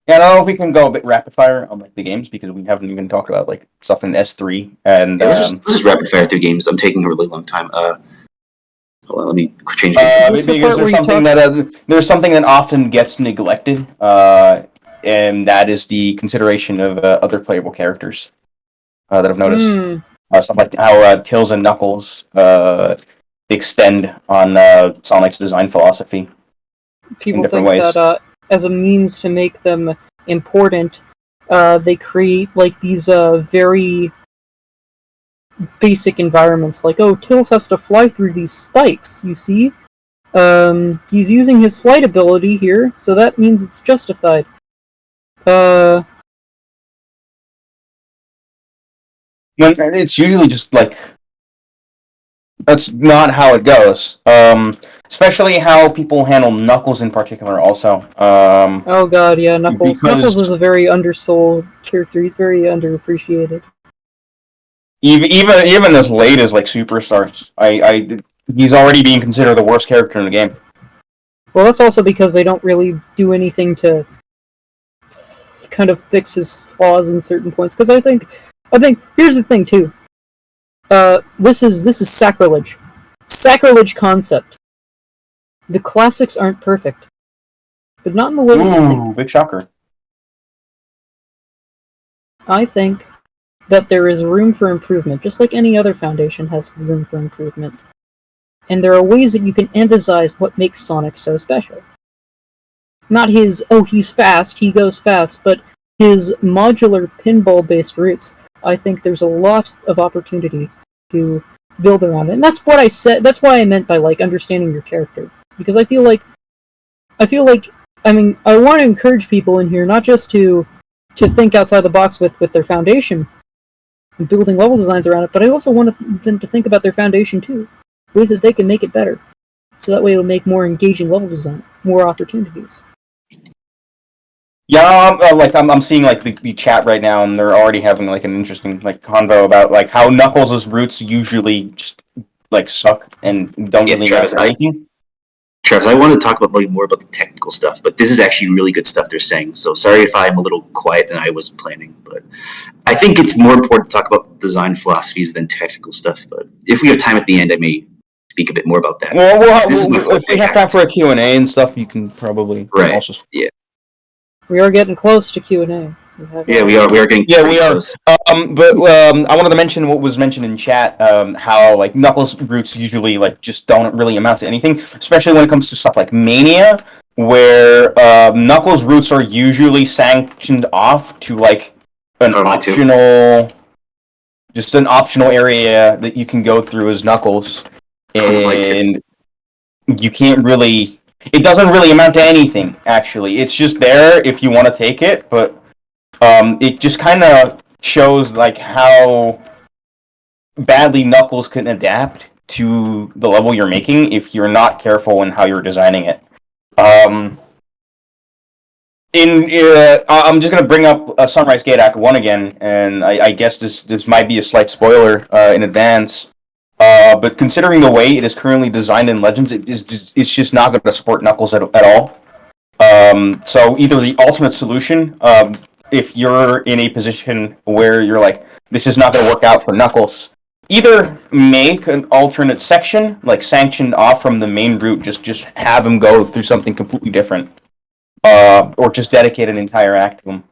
Yeah, I don't know if we can go a bit rapid fire on like the games, because we haven't even talked about like stuff in S3 and.
Let's just rapid fire through games. I'm taking a really long time. Hold on, let me change.
Because there's something that often gets neglected, and that is the consideration of other playable characters that I've noticed. Stuff like how Tails and Knuckles extend on Sonic's design philosophy.
People think that as a means to make them important, they create like these very basic environments. Like, oh, Tails has to fly through these spikes, you see? He's using his flight ability here, so that means it's justified.
It's usually just like that's not how it goes. Especially how people handle Knuckles in particular. Also.
Oh god, yeah, Knuckles. Knuckles is a very undersold character. He's very underappreciated.
Even as late as like Superstars, he's already being considered the worst character in the game.
Well, that's also because they don't really do anything to kind of fix his flaws in certain points. Because I think here's the thing too. This is sacrilege concept. The classics aren't perfect, but not in the way you think.
Big shocker.
I think that there is room for improvement, just like any other foundation has room for improvement. And there are ways that you can emphasize what makes Sonic so special. Not his, he's fast, he goes fast, but his modular pinball-based routes. I think there's a lot of opportunity to build around it. And that's what I said, that's why I meant by, like, understanding your character. Because I feel like, I want to encourage people in here not just to think outside the box with their foundation and building level designs around it, but I also want them to think about their foundation too. Ways that they can make it better. So that way it'll make more engaging level design, more opportunities.
Yeah, I'm seeing like the chat right now, and they're already having like an interesting like convo about like how Knuckles' roots usually just like suck and don't really matter anything.
Travis, I want to talk about like more about the technical stuff, but this is actually really good stuff they're saying. So sorry if I'm a little quiet than I was planning, but I think it's more important to talk about design philosophies than technical stuff. But if we have time at the end, I may speak a bit more about that.
Well, if we have time for a Q&A and stuff, you can probably also...
Yeah.
We are getting close to Q&A.
Yeah, we are getting
close. But I wanted to mention what was mentioned in chat, how like Knuckles' roots usually like just don't really amount to anything, especially when it comes to stuff like Mania, where Knuckles' roots are usually sanctioned off to like an optional area that you can go through as Knuckles, and you can't really. It doesn't really amount to anything, actually. It's just there if you want to take it, but it just kind of shows like how badly Knuckles can adapt to the level you're making if you're not careful in how you're designing it. I'm just going to bring up Sunrise Gate Act 1 again, and I guess this might be a slight spoiler in advance. But considering the way it is currently designed in Legends, it's just not going to support Knuckles at all. So either the alternate solution, if you're in a position where you're like, this is not going to work out for Knuckles, either make an alternate section, like sanctioned off from the main route, just have him go through something completely different, or just dedicate an entire act to him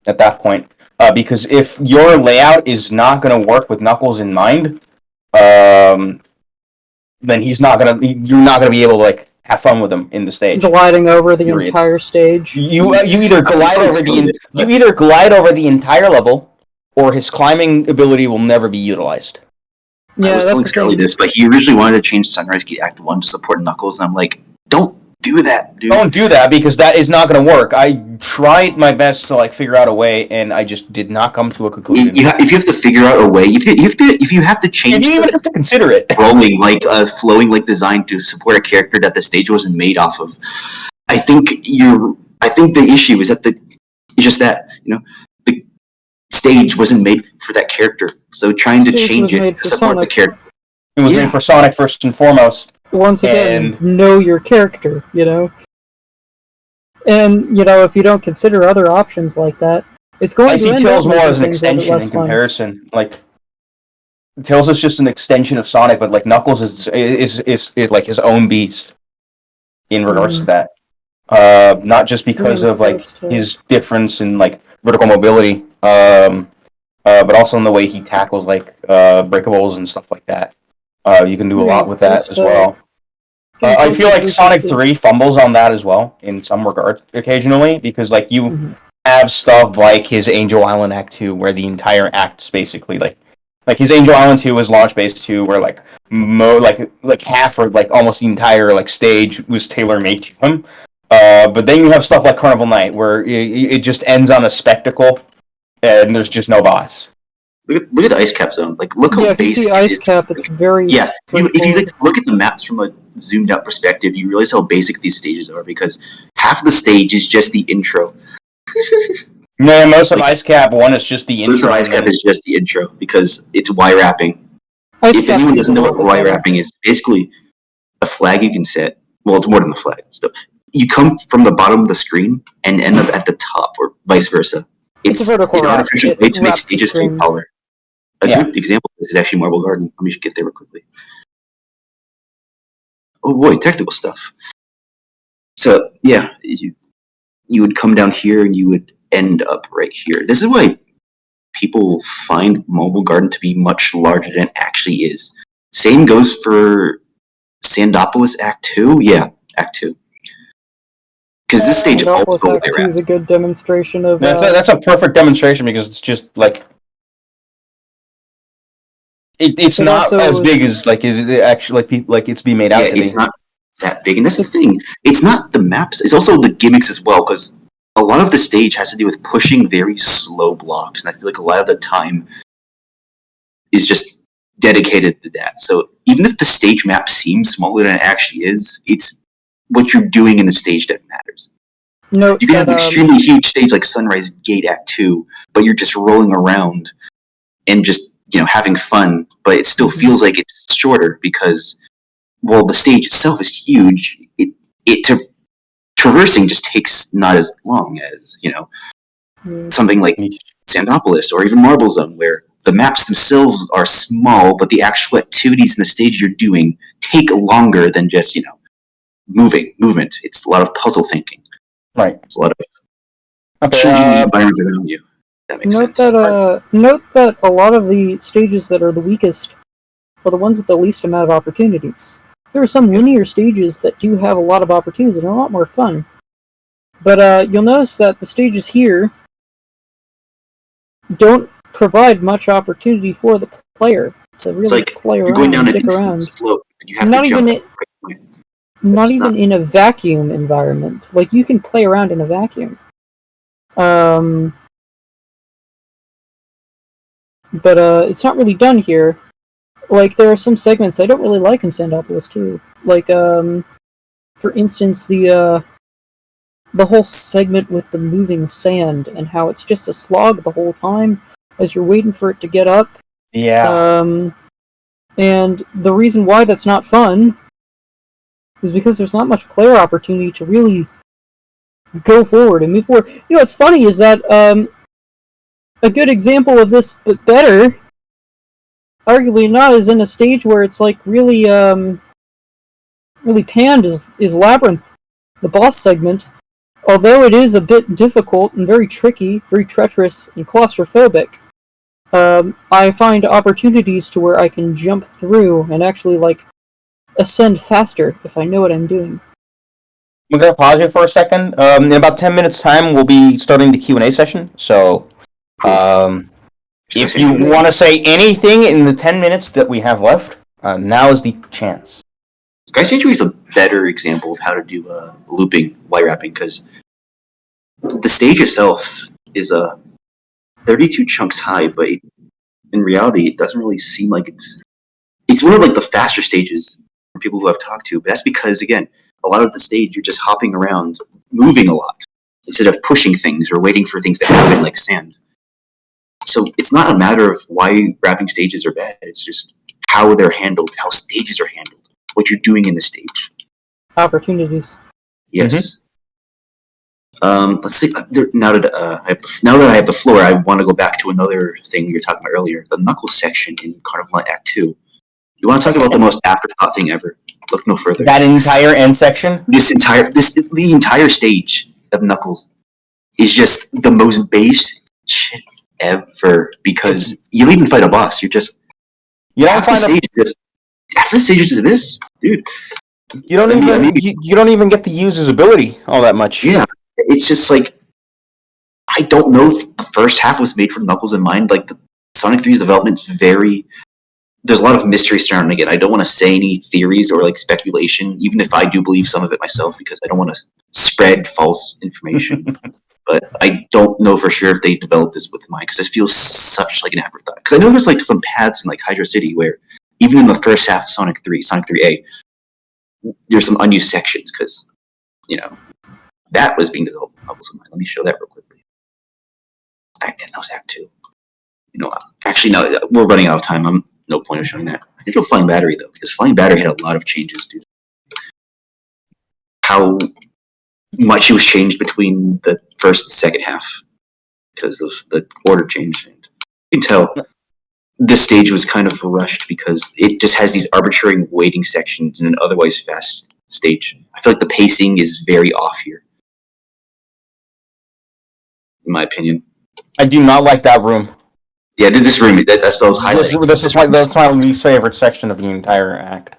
at that point. Because if your layout is not going to work with Knuckles in mind, then you're not gonna be able to like have fun with him in the stage.
Gliding over the entire stage.
You either glide over the entire level, or his climbing ability will never be utilized.
Yeah, I was telling Scarly this, but he originally wanted to change Sunrise Gate Act 1 to support Knuckles, and I'm like, don't do that, dude.
Don't do that, because that is not going to work. I tried my best to like figure out a way, and I just did not come to a conclusion.
If you have to figure out a way, if you have to change,
you even have to consider it,
rolling like flowing like design to support a character that the stage wasn't made off of, I think the issue is that it's just that the stage wasn't made for that character. So trying to change it to support the character.
It was made for Sonic first and foremost.
Once again, know your character, And, if you don't consider other options like that, it's going to end up...
I see Tails more as an extension in comparison. Like, Tails is just an extension of Sonic, but, like, Knuckles is like, his own beast in regards to that. Not just because of, like, his difference in, like, vertical mobility, but also in the way he tackles, like, breakables and stuff like that. You can do a lot with that as well. I feel like Sonic 3 fumbles on that as well, in some regard, occasionally, because like you have stuff like his Angel Island Act 2, where the entire act is basically like his Angel Island 2 was launch base 2, where like half or like almost the entire like stage was tailor made to him. But then you have stuff like Carnival Night, where it just ends on a spectacle, and there's just no boss.
Look at Ice Cap Zone. Like, look how basic.
If you see Ice Cap, it's very.
Yeah, if you look at the maps from a zoomed out perspective, you realize how basic these stages are, because half of the stage is just the intro.
No, most of Ice Cap 1 is just the intro.
Most of Ice Cap is just the intro because it's Y wrapping. If anyone doesn't know what Y wrapping is, basically a flag you can set. Well, it's more than the flag. So you come from the bottom of the screen and end up at the top, or vice versa. It's an artificial way to make stages feel taller. A good example of this is actually Marble Garden. Let me get there real quickly. Oh boy, technical stuff. So yeah, you would come down here and you would end up right here. This is why people find Marble Garden to be much larger than it actually is. Same goes for Sandopolis Act 2. Yeah, Act 2. Because this stage also
Act 2 is a good demonstration of...
That's a perfect demonstration because it's just like... It's not as big as like it actually like it's being made out to be.
It's not that big, and that's the thing. It's not the maps. It's also the gimmicks as well, because a lot of the stage has to do with pushing very slow blocks, and I feel like a lot of the time is just dedicated to that. So even if the stage map seems smaller than it actually is, it's what you're doing in the stage that matters.
No,
you can have an extremely huge stage like Sunrise Gate Act 2, but you're just rolling around and just having fun, but it still feels like it's shorter because, well, the stage itself is huge. Traversing just takes not as long as, something like Sandopolis or even Marble Zone, where the maps themselves are small, but the actual activities in the stage you're doing take longer than just, movement. It's a lot of puzzle thinking.
Right.
It's a lot of changing the environment around you.
Note that a lot of the stages that are the weakest are the ones with the least amount of opportunities. There are some linear stages that do have a lot of opportunities and are a lot more fun. But you'll notice that the stages here don't provide much opportunity for the player to really play around.
You're going down
and stick around.
Slope, and you have to jump.
Not even in a vacuum environment. Like, you can play around in a vacuum. But it's not really done here. Like, there are some segments I don't really like in Sandopolis too. Like, for instance, the whole segment with the moving sand and how it's just a slog the whole time as you're waiting for it to get up.
Yeah.
And the reason why that's not fun is because there's not much player opportunity to really go forward and move forward. What's funny is that, a good example of this, but better, arguably not, is in a stage where it's like really panned is Labyrinth, the boss segment. Although it is a bit difficult and very tricky, very treacherous and claustrophobic, I find opportunities to where I can jump through and actually ascend faster if I know what I'm doing.
We're gonna pause here for a second. In about 10 minutes' time, we'll be starting the Q&A session. So. If you want to say anything in the 10 minutes that we have left, now is the chance.
Sky Sanctuary is a better example of how to do looping, Y wrapping, because the stage itself is 32 chunks high, but in reality, it doesn't really seem like it's one of the faster stages for people who I've talked to. But that's because, again, a lot of the stage you're just hopping around, moving a lot instead of pushing things or waiting for things to happen like sand. So it's not a matter of why wrapping stages are bad. It's just how they're handled, how stages are handled, what you're doing in the stage.
Opportunities.
Yes. Mm-hmm. Let's see. Now that I have the floor, I want to go back to another thing we were talking about earlier: the Knuckles section in Carnival Act 2. You want to talk about the most afterthought thing ever? Look no further.
That entire end section.
The entire stage of Knuckles is just the most base shit ever, because you don't even fight a boss. You're just after the stage is this, dude.
You don't even get to use his ability all that much.
Yeah, it's just I don't know if the first half was made from Knuckles in mind. The Sonic 3's development's there's a lot of mystery surrounding it. I don't want to say any theories or speculation, even if I do believe some of it myself, because I don't want to spread false information. But I don't know for sure if they developed this with mine, because it feels such like an afterthought. Because I know there's some paths in Hydro City where even in the first half of Sonic 3A, there's some unused sections because that was being developed with Knuckles in mind. Let me show that real quickly. that was Act 2. Actually, no, we're running out of time. I'm no point of showing that. I can show Flying Battery, though, because Flying Battery had a lot of changes, dude. How much it was changed between the first and second half because of the order change. And you can tell this stage was kind of rushed because it just has these arbitrary waiting sections in an otherwise fast stage. I feel like the pacing is very off here, in my opinion.
I do not like that room.
Yeah, this room, that's what I was highlighting.
That's my least favorite section of the entire act.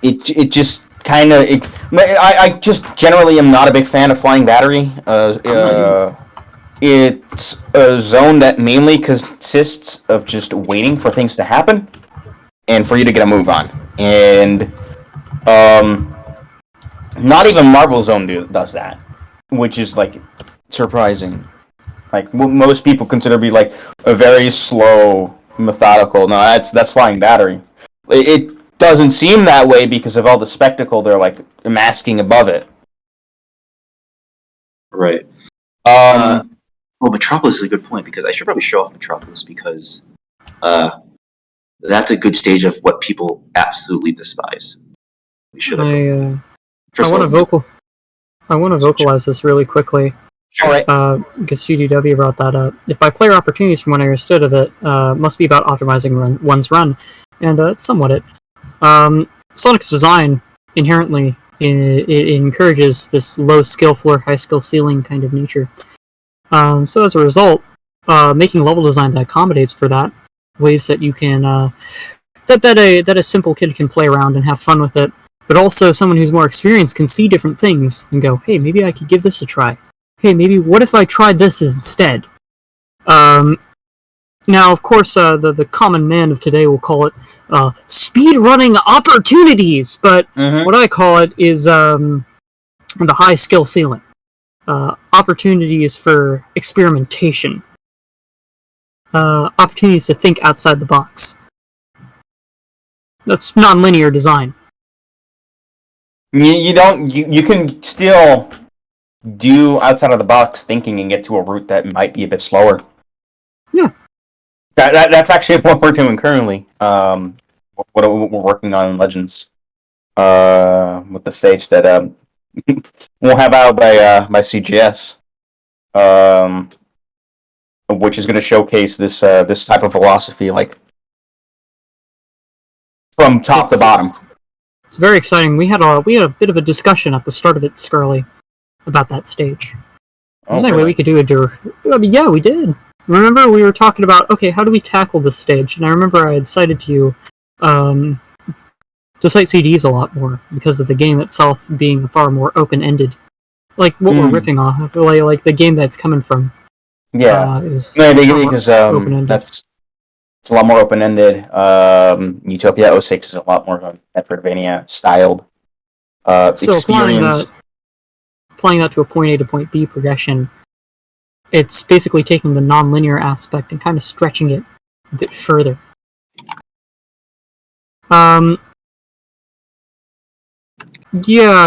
It just kind of... I just generally am not a big fan of Flying Battery. It's a zone that mainly consists of just waiting for things to happen and for you to get a move on. And not even Marvel Zone does that, which is, like, surprising. Like, what most people consider to be, like, a very slow, methodical... No, that's Flying Battery. It doesn't seem that way because of all the spectacle they're, like, masking above it.
Right. Well, Metropolis is a good point, because I should probably show off Metropolis, because that's a good stage of what people absolutely despise. We should
I want to vocalize this really quickly.
Alright.
Because GDW brought that up. If by player opportunities, from what I understood of it, must be about optimizing one's run, and it's somewhat it. Sonic's design inherently it encourages this low skill floor, high skill ceiling kind of nature. So as a result, making level design that accommodates for that, ways that you can that a simple kid can play around and have fun with it, but also someone who's more experienced can see different things and go, hey, maybe I could give this a try. Hey, maybe what if I tried this instead? Now, of course, the common man of today will call it speed running opportunities, but what I call it is the high skill ceiling. Opportunities for experimentation. Opportunities to think outside the box. That's non-linear design.
You can still do outside of the box thinking and get to a route that might be a bit slower.
Yeah.
That's actually what we're doing currently. What we're working on in Legends. With the stage that we'll have out by CGS. Which is going to showcase this type of philosophy, like from top to bottom.
It's very exciting. We had a bit of a discussion at the start of it, Scarly, about that stage. There's any way we could do yeah, we did. Remember, we were talking about, okay, how do we tackle this stage? And I remember I had cited to you to cite CDs a lot more because of the game itself being far more open-ended. Like what we're riffing off, like the game that's coming from.
Yeah, because it's a lot more open-ended. Utopia 06 is a lot more Metroidvania styled.
So applying that to a point A to point B progression, it's basically taking the non-linear aspect and kind of stretching it a bit further. Yeah,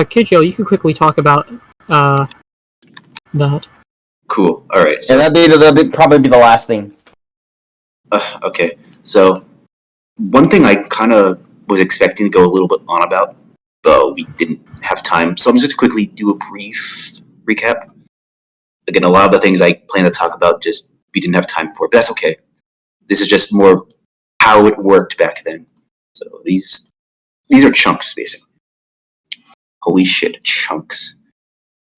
KGL, you could quickly talk about that.
Cool. All right. So
that'd probably be the last thing.
Okay. So one thing I kind of was expecting to go a little bit on about, but we didn't have time. So I'm just going to quickly do a brief recap. Again, a lot of the things I plan to talk about just we didn't have time for, but that's okay. This is just more how it worked back then. So these are chunks, basically. Holy shit, chunks.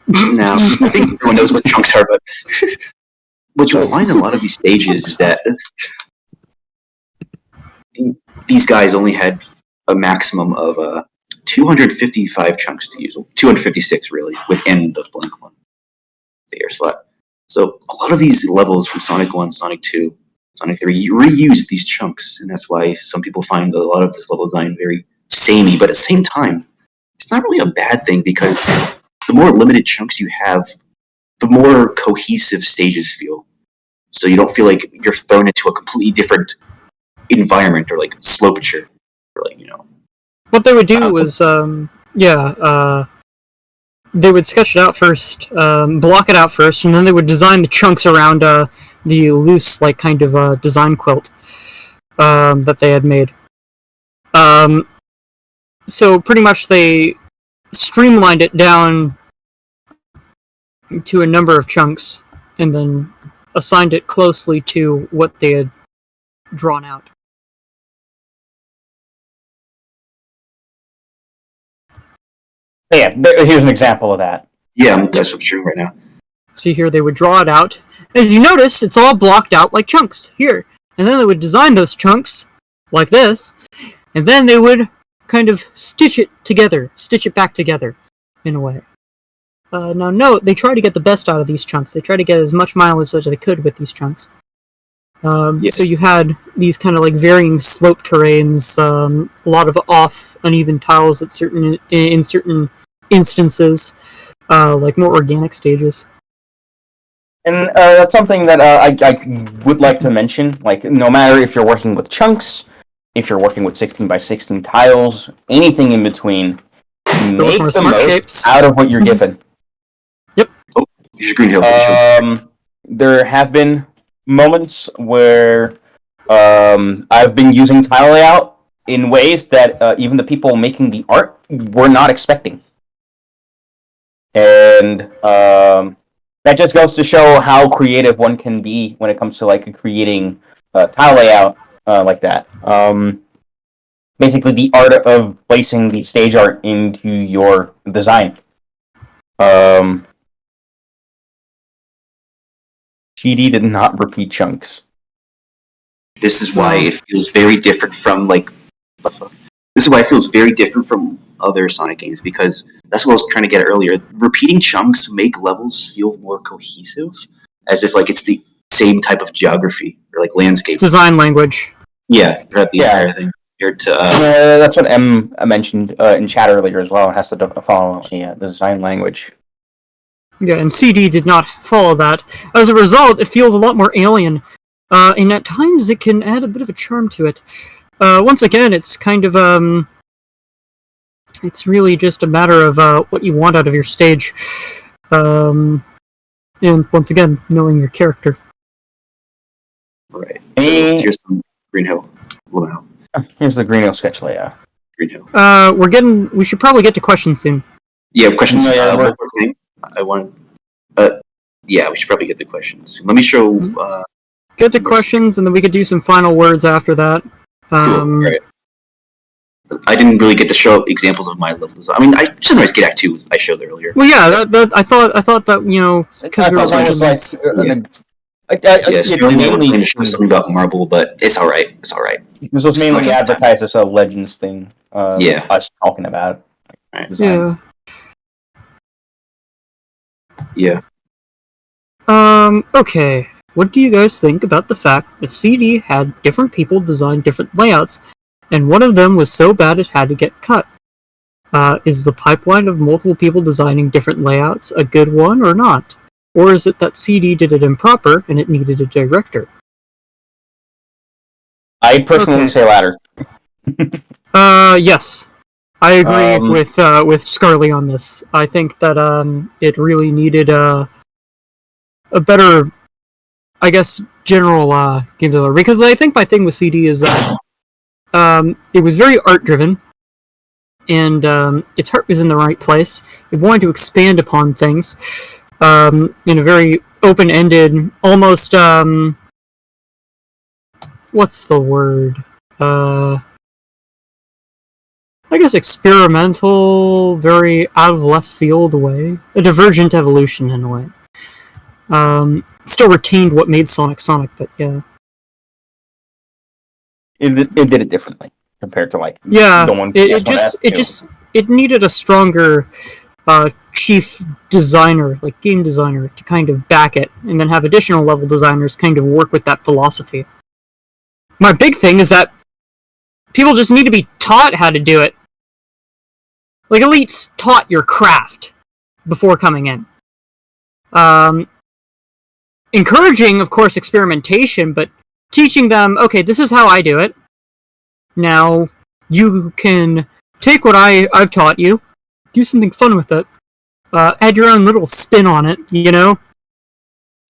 Now, I think everyone knows what chunks are, but what you'll find in a lot of these stages is that these guys only had a maximum of 255 chunks to use. 256, really, within the blank one, the air slot. So a lot of these levels from Sonic 1, Sonic 2, Sonic 3, you reuse these chunks, and that's why some people find a lot of this level design very samey, but at the same time, it's not really a bad thing, because the more limited chunks you have, the more cohesive stages feel. So you don't feel like you're thrown into a completely different environment, or like slopature, or like,
What they would do was, they would sketch it out first, block it out first, and then they would design the chunks around the loose, like, kind of design quilt that they had made. So pretty much they streamlined it down to a number of chunks, and then assigned it closely to what they had drawn out.
Yeah, here's an example of that.
Yeah, that's what's true right now.
See here, they would draw it out. As you notice, it's all blocked out like chunks here. And then they would design those chunks like this, and then they would kind of stitch it back together, in a way. Now note, they try to get the best out of these chunks. They try to get as much mileage as they could with these chunks.
Yes.
So you had these kind of like varying slope terrains, a lot of off, uneven tiles in certain instances, like more organic stages.
And that's something that I would like to mention. Like, no matter if you're working with chunks, if you're working with 16 by 16 tiles, anything in between, make the most shapes out of what you're given.
Yep.
Oh, here's Green Hill.
There have been moments where I've been using tile layout in ways that even the people making the art were not expecting. And that just goes to show how creative one can be when it comes to like creating tile layout like that. Basically, the art of placing the stage art into your design. CD did not repeat chunks.
This is why it feels very different from This is why it feels very different from other Sonic games, because that's what I was trying to get at earlier. Repeating chunks make levels feel more cohesive, as if like it's the same type of geography or like landscape.
Design language.
Yeah, throughout the entire thing. Compared to
that's what M mentioned in chat earlier as well. It has to follow the design language.
Yeah, and CD did not follow that. As a result, it feels a lot more alien, and at times it can add a bit of a charm to it. Once again, it's kind of it's really just a matter of what you want out of your stage, and once again, knowing your character.
Right. So here's some Green Hill. Wow.
Here's the Green Hill sketch layout.
Green Hill.
We should probably get to questions soon.
Yeah, questions. One more thing. I want. Yeah, we should probably get the questions. Let me show.
Get the questions, and then we could do some final words after that.
Cool. Right. I didn't really get to show examples of my level design. I mean, I sometimes get Act 2. I showed earlier.
Well, yeah, I thought that because we were
mainly to show something about Marble, but it's all right. It's all right.
This was mainly advertised as a Legends thing. Us talking about.
Right.
Yeah.
Yeah.
Okay. What do you guys think about the fact that CD had different people design different layouts, and one of them was so bad it had to get cut? Is the pipeline of multiple people designing different layouts a good one or not? Or is it that CD did it improper and it needed a director?
I personally say latter.
Yes. I agree with Scarly on this. I think that it really needed a better, I guess, general game designer. Because I think my thing with CD is that it was very art driven, and its heart was in the right place. It wanted to expand upon things in a very open-ended, almost what's the word? I guess experimental, very out of left field way. A divergent evolution in a way. Still retained what made Sonic Sonic, but yeah.
It did it differently compared to like
the one. It needed a stronger chief designer, like game designer, to kind of back it, and then have additional level designers kind of work with that philosophy. My big thing is that people just need to be taught how to do it. Like, Elite's taught your craft before coming in. Encouraging, of course, experimentation, but teaching them, okay, this is how I do it. Now, you can take what I've taught you, do something fun with it. add your own little spin on it,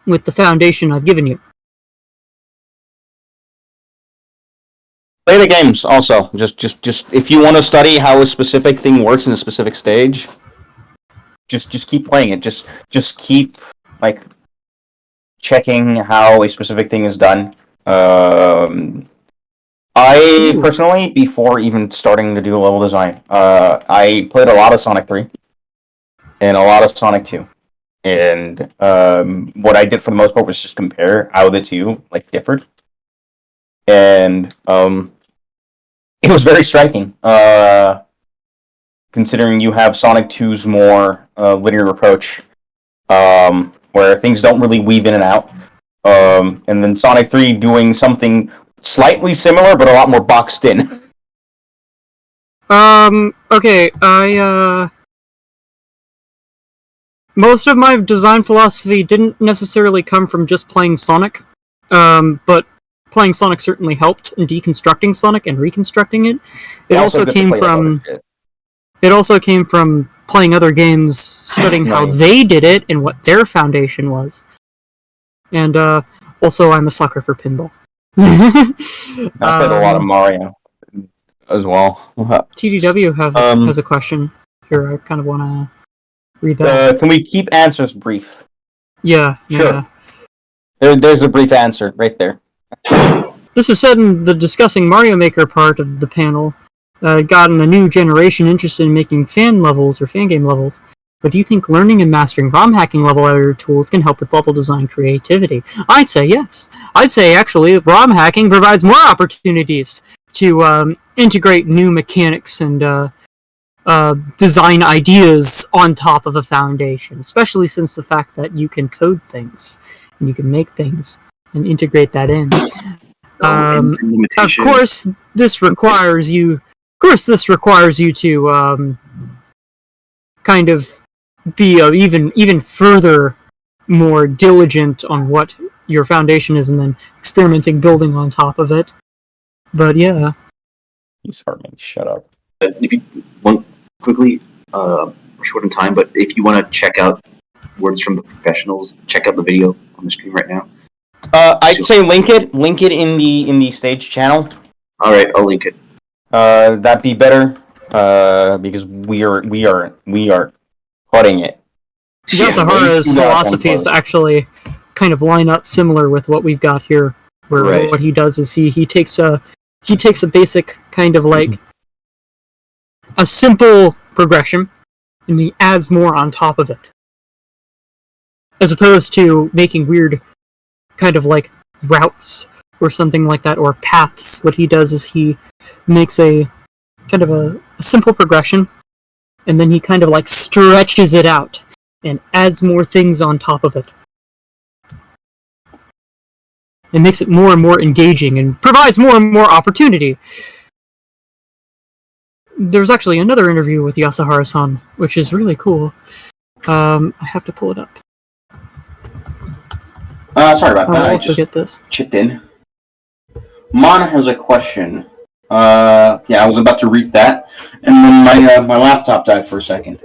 with the foundation I've given you.
Play the games also. Just if you want to study how a specific thing works in a specific stage, just keep playing it. Just keep like checking how a specific thing is done. I personally, before even starting to do level design, I played a lot of Sonic 3 and a lot of Sonic 2. And what I did for the most part was just compare how the two like differed. And it was very striking, considering you have Sonic 2's more linear approach, where things don't really weave in and out, and then Sonic 3 doing something slightly similar, but a lot more boxed in.
Okay, most of my design philosophy didn't necessarily come from just playing Sonic, but playing Sonic certainly helped in deconstructing Sonic and reconstructing it. It also came from playing other games, studying how they did it and what their foundation was. And also, I'm a sucker for pinball.
I played a lot of Mario as well.
TDW has a question here. I kind of want to read that.
Can we keep answers brief?
Yeah.
Sure. Yeah. There's a brief answer right there.
This was said in the discussing Mario Maker part of the panel. Gotten a new generation interested in making fan levels or fan game levels. But do you think learning and mastering ROM hacking level editor tools can help with level design creativity? I'd say yes. I'd say actually ROM hacking provides more opportunities to integrate new mechanics and design ideas on top of a foundation, especially since the fact that you can code things and you can make things and integrate that in. Of course, this requires you to kind of be even further more diligent on what your foundation is, and then experimenting, building on top of it. But yeah,
he's Hartman. Shut up.
If you want quickly, we're short on time, but if you want to check out Words from the Professionals, check out the video on the screen right now.
I'd say link it in the stage channel.
All right, I'll link it.
That'd be better, because we are cutting it.
Yasuhara's philosophies actually kind of line up similar with what we've got here. Where what he does is he takes a basic kind of like a simple progression, and he adds more on top of it, as opposed to making weird kind of like routes or something like that, or paths. What he does is he makes a kind of a simple progression, and then he kind of like stretches it out and adds more things on top of it. It makes it more and more engaging and provides more and more opportunity. There's actually another interview with Yasuhara-san, which is really cool. I have to pull it up.
Sorry about that.
I'll also get this.
Chipped in. Mon has a question. I was about to read that, and then my laptop died for a second.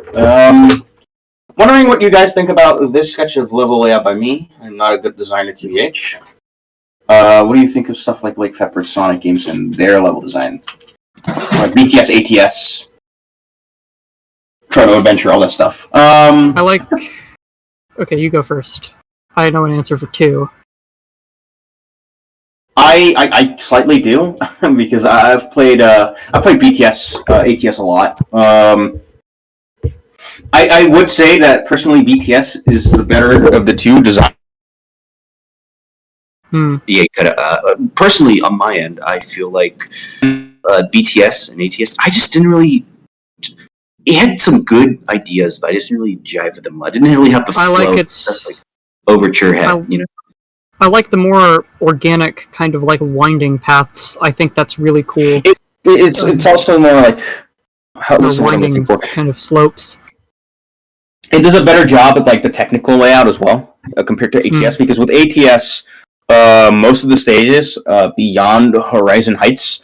Wondering what you guys think about this sketch of level layout by me. I'm not a good designer, TBH. What do you think of stuff like Lake Pepper, Sonic games, and their level design? Like BTS, ATS, Chrono Adventure, all that stuff.
I like... Okay, you go first. I know an answer for 2.
I slightly do, because I've played BTS, ATS a lot. I would say that personally BTS is the better of the two design.
Yeah, personally on my end, I feel like BTS and ATS, I just didn't really. It had some good ideas, but I just didn't really jive with them. I didn't really have the flow.
I like its
like Overture had,
I like the more organic kind of like winding paths. I think that's really cool.
It's also more like
winding kind of slopes.
It does a better job at like the technical layout as well compared to ATS, because with ATS, most of the stages beyond Horizon Heights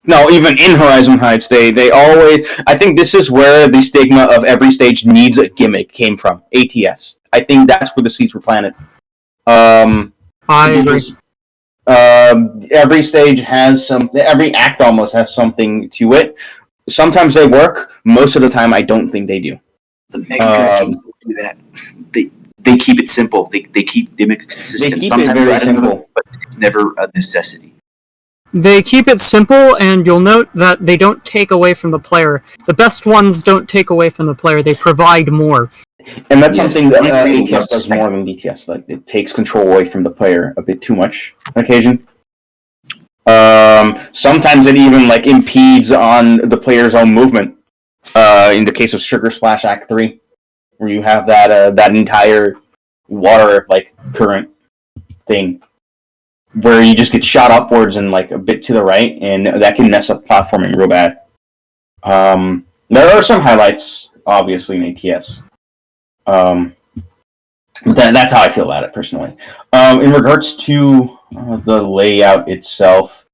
No, even in Horizon Heights, they always. I think this is where the stigma of every stage needs a gimmick came from. ATS. I think that's where the seeds were planted.
I agree.
Every stage has some. Every act almost has something to it. Sometimes they work. Most of the time, I don't think they do.
The Mega Drive games don't do that. They keep it simple. They keep gimmicks consistent.
They keep
Sometimes
it very simple,
them, but it's never a necessity.
They keep it simple, and you'll note that they don't take away from the player. The best ones don't take away from the player; they provide more.
And that's something that ATS does more than DTS. Like, it takes control away from the player a bit too much on occasion. Sometimes it even impedes on the player's own movement. In the case of Sugar Splash Act 3, where you have that entire water current thing, where you just get shot upwards and a bit to the right, and that can mess up platforming real bad. There are some highlights, obviously, in ATS. That's how I feel about it personally. In regards to the layout itself,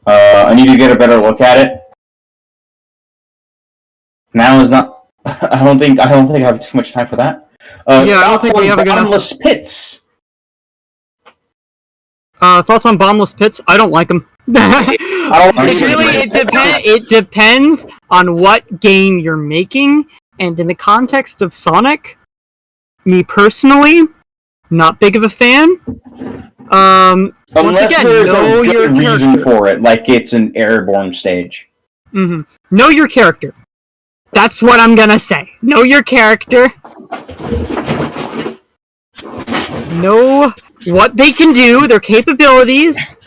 I need to get a better look at it. Now is not. I don't think I have too much time for that.
I don't think we have enough.
Bottomless pits.
Thoughts on bottomless pits? I don't like them. It depends on what game you're making, and in the context of Sonic, me personally, not big of a fan.
Unless there's a good reason for it, like it's an airborne stage.
Mm-hmm. Know your character. That's what I'm gonna say. Know your character. Know what they can do, their capabilities,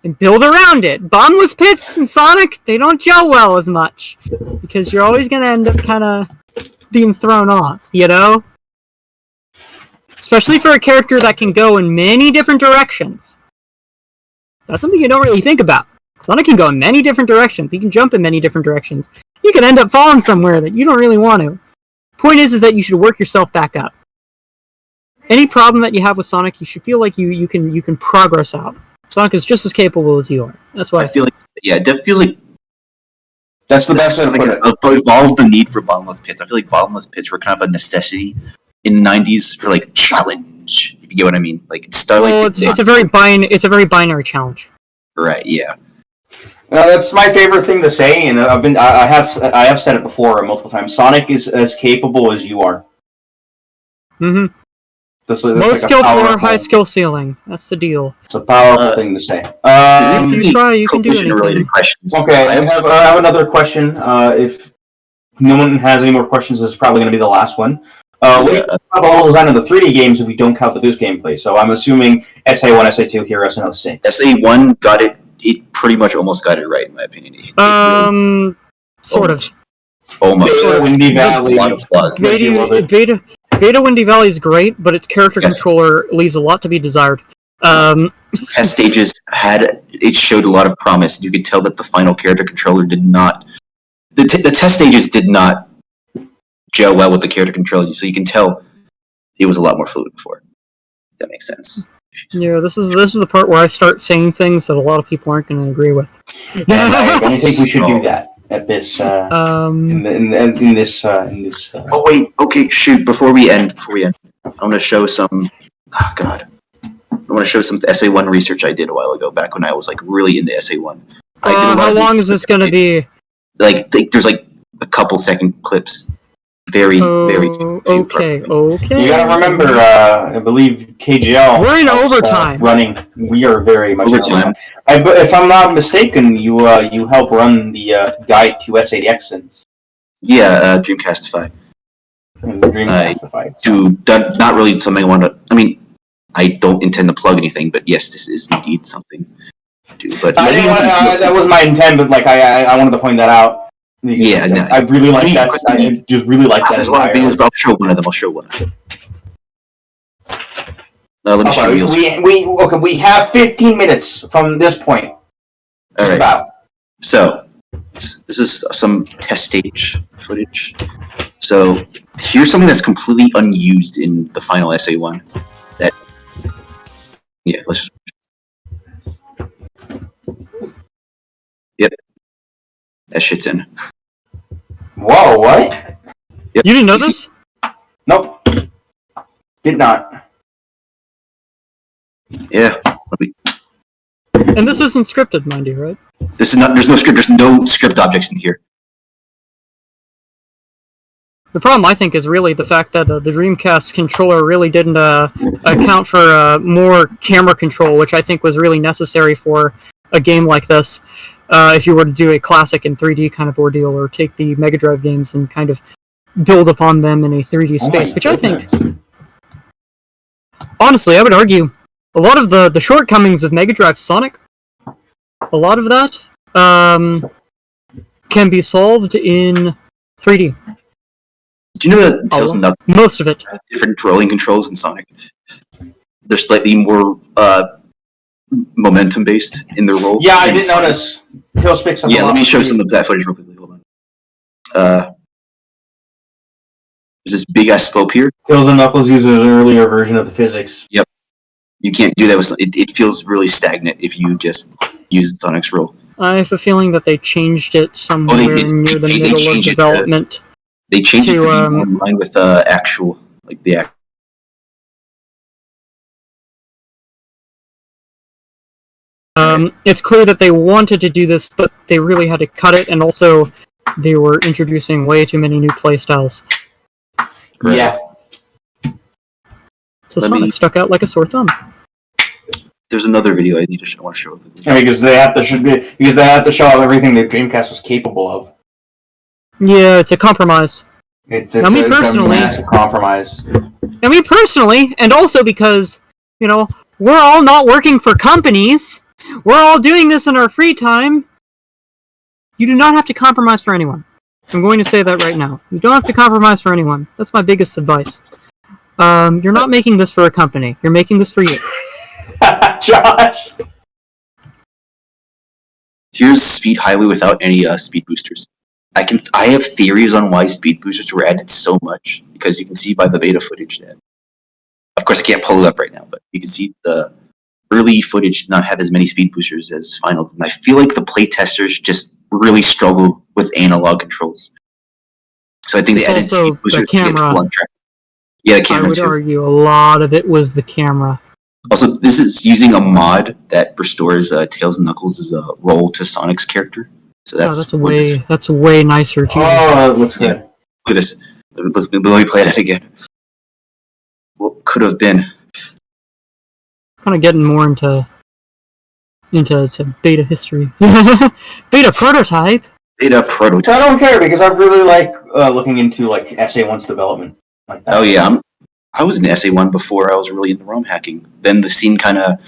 and build around it. Bottomless pits in Sonic, they don't gel well as much, because you're always gonna end up kind of being thrown off, you know? Especially for a character that can go in many different directions. That's something you don't really think about. Sonic can go in many different directions. He can jump in many different directions. You can end up falling somewhere that you don't really want to. Point is that you should work yourself back up. Any problem that you have with Sonic, you should feel like you can progress out. Sonic is just as capable as you are. That's why
I feel like,
that's the best way to put it.
Evolved the need for bottomless pits. I feel like bottomless pits were kind of a necessity in the 90s for challenge. If you get what I mean,
it's a very binary challenge.
Right. Yeah.
That's my favorite thing to say, and I have said it before multiple times. Sonic is as capable as you are.
Mm-hmm. Low skill floor, high skill ceiling. That's the deal.
It's a powerful thing to say.
If you try, you can do anything.
Questions.
Okay, I have another question. If no one has any more questions, this is probably going to be the last one. We have the whole design of the 3D games if we don't count the boost gameplay. So I'm assuming SA1, SA2, Heroes, and 06.
SA1 got it. It pretty much almost got it right, in my opinion.
Sort of.
Almost.
Windy Valley.
A lot of flaws.
Beta Windy Valley is great, but its character controller leaves a lot to be desired.
Test stages showed a lot of promise. You could tell that the final character controller did not. The test stages did not gel well with the character controller, so you can tell it was a lot more fluid before. That makes sense.
Yeah, this is the part where I start saying things that a lot of people aren't going to agree with.
And I don't think we should do that at this. In this.
Oh wait, okay, shoot! Before we end, I want to show some. Oh God, I want to show some SA1 research I did a while ago, back when I was really into SA1.
How long is this going to be?
There's a couple second clips. Very.
Okay.
You gotta remember, I believe KGL.
We're in overtime.
Running. We are very much
overtime.
If I'm not mistaken, you help run the guide to S80X.
Yeah, Dreamcastify.
Dreamcastify.
Not really something I want to. I mean, I don't intend to plug anything, but yes, this is indeed something to do. But
that was my intent, but I wanted to point that out.
Yeah, no,
I really like that. I just really like that.
There's a lot of videos, but I'll show one of them. Let me show you.
We have 15 minutes from this point.
All right. So this is some test stage footage. So here's something that's completely unused in the final SA1. Let's just That shit's in.
Whoa, what?
Yep.
You didn't know this?
Nope. Did not.
Yeah.
And this isn't scripted, mind you, right?
This is not. There's no script. There's no script objects in here.
The problem, I think, is really the fact that the Dreamcast controller really didn't account for more camera control, which I think was really necessary for a game like this. If you were to do a classic in 3D kind of ordeal, or take the Mega Drive games and kind of build upon them in a 3D space, which I think, honestly, I would argue, a lot of the shortcomings of Mega Drive Sonic, a lot of that can be solved in 3D.
Do you know that Tales of Knuckles
most of it
have different rolling controls in Sonic? They're slightly more momentum based in their roll.
Yeah, I didn't notice. Tails picks up.
Yeah, let me show some of that footage real quickly. Hold on. There's this big ass slope here.
Tails and Knuckles uses an earlier version of the physics.
Yep. You can't do that with it feels really stagnant if you just use Sonic's roll.
I have a feeling that they changed it somewhere near the middle of development.
They changed it to be more in line with actual, like the act.
It's clear that they wanted to do this, but they really had to cut it, and also they were introducing way too many new playstyles.
Right.
Yeah.
So Sonic stuck out like a sore thumb.
There's another video I want to show.
Because they have to show off everything the Dreamcast was capable of.
Yeah, it's a compromise.
It's a massive compromise.
I mean, personally, and also because, we're all not working for companies. We're all doing this in our free time. You do not have to compromise for anyone. I'm going to say that right now. You don't have to compromise for anyone. That's my biggest advice. You're not making this for a company. You're making this for you.
Josh!
Here's Speed Highway without any speed boosters. I have theories on why speed boosters were added so much, because you can see by the beta footage that. Of course, I can't pull it up right now, but you can see the early footage did not have as many speed boosters as final. And I feel like the playtesters just really struggle with analog controls. So I think they added speed boosters to get people on track. Yeah, the camera
I would argue a lot of it was the camera.
Also, this is using a mod that restores Tails and Knuckles' roll to Sonic's character. So that's
way nicer too.
Oh, that looks good.
Yeah. Look at this. Let me play that again. What could have been?
Kind of getting more into beta history. Beta prototype.
Beta prototype.
I don't care because I really like looking into like SA1's development. Like that.
Oh yeah, I was in SA1 before I was really into ROM hacking. Then the scene kind of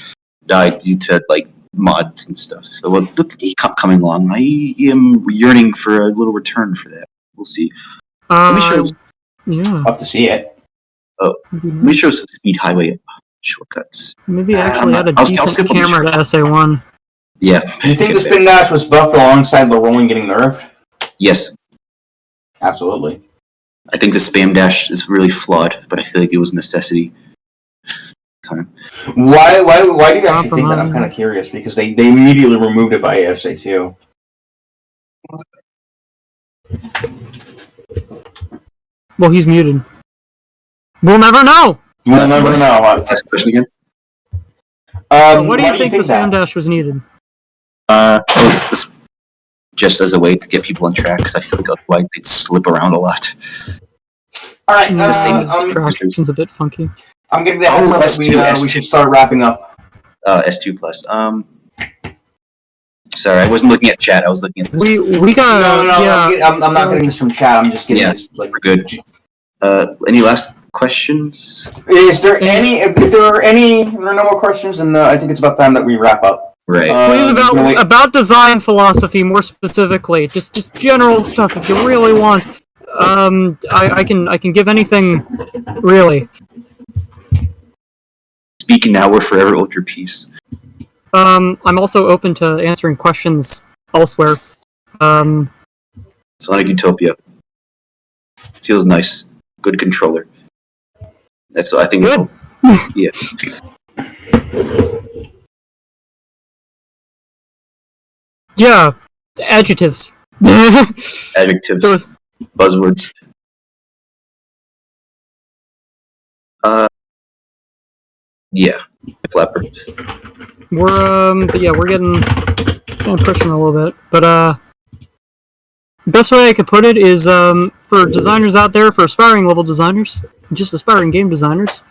died due to like mods and stuff. So with the coming along, I am yearning for a little return for that. We'll see. Let me show.
Yeah.
I'll have to see it.
Oh, let me show some Speed Highway shortcuts.
Maybe actually had a decent camera to SA1.
Yeah.
Do you think the spin dash was buffed alongside the rolling getting nerfed?
Yes.
Absolutely.
I think the spam dash is really flawed, but I feel like it was a necessity. Time.
Why do you actually think that? I'm kind of curious because they immediately removed it by AFSA2.
Well, he's muted. We'll never know.
We'll never know.
Last question again.
Why do you think the spam dash was needed?
Just as a way to get people on track, because I feel like otherwise they'd slip around a lot.
All right,
the same
traction's a bit funky.
I'm getting the heads up that we should start wrapping up.
S2 plus. Sorry, I wasn't looking at chat. I was looking at this.
We got
yeah. I'm not getting this from chat. I'm just getting this like
we're good. Any last questions?
Is there any? If there are no more questions, then I think it's about time that we wrap up.
Right.
Please about design philosophy more specifically. Just general stuff if you really want. I can give anything really.
Speak now or forever hold your peace.
I'm also open to answering questions elsewhere.
Sonic Utopia. Feels nice. Good controller. I think it's all. Yeah.
Yeah. Adjectives.
Adjectives, buzzwords. Yeah, flapper.
But yeah, we're getting kind of pushing a little bit. But best way I could put it is for designers out there, for aspiring level designers, just aspiring game designers,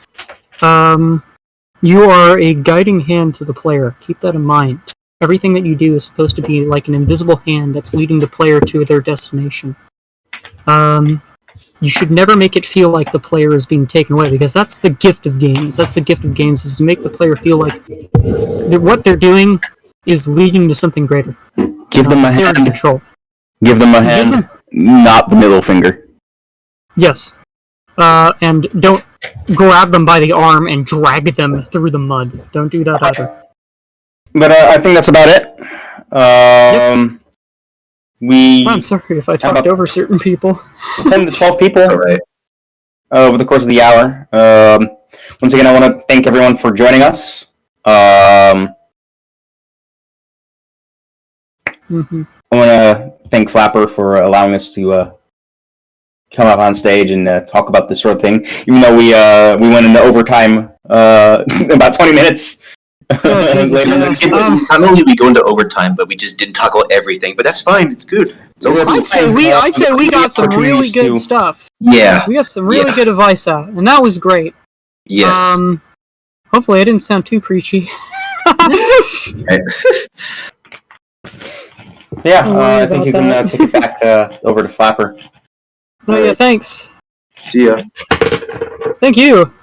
you are a guiding hand to the player. Keep that in mind. Everything that you do is supposed to be like an invisible hand that's leading the player to their destination. You should never make it feel like the player is being taken away, because that's the gift of games. That's the gift of games, is to make the player feel like what they're doing is leading to something greater.
Give them a
They're
hand.
in control.
Give them a hand, not the middle finger.
Yes. And don't grab them by the arm and drag them through the mud. Don't do that either.
But I think that's about it.
I'm sorry if I talked over certain people.
10 to 12 people
Alright.
Over the course of the hour. Once again, I want to thank everyone for joining us.
Mm-hmm.
I want to thank Flapper for allowing us to come up on stage and talk about this sort of thing. Even though we went into overtime about 20 minutes.
Jesus,
later.
Not only we go into overtime, but we just didn't tackle everything. But that's fine. It's good. So
I'd say we got some really good stuff.
Yeah.
We got some really good advice out, and that was great.
Yes.
Hopefully I didn't sound too preachy.
Yeah, I think you can take it back over to Flapper.
Oh yeah, thanks.
See ya.
Thank you.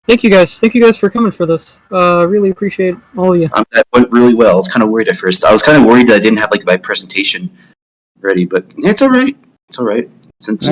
Thank you guys. Thank you guys for coming for this. Really appreciate all of you.
That went really well. I was kind of worried at first. I was kind of worried that I didn't have like my presentation ready, but it's all right. It's all right. Since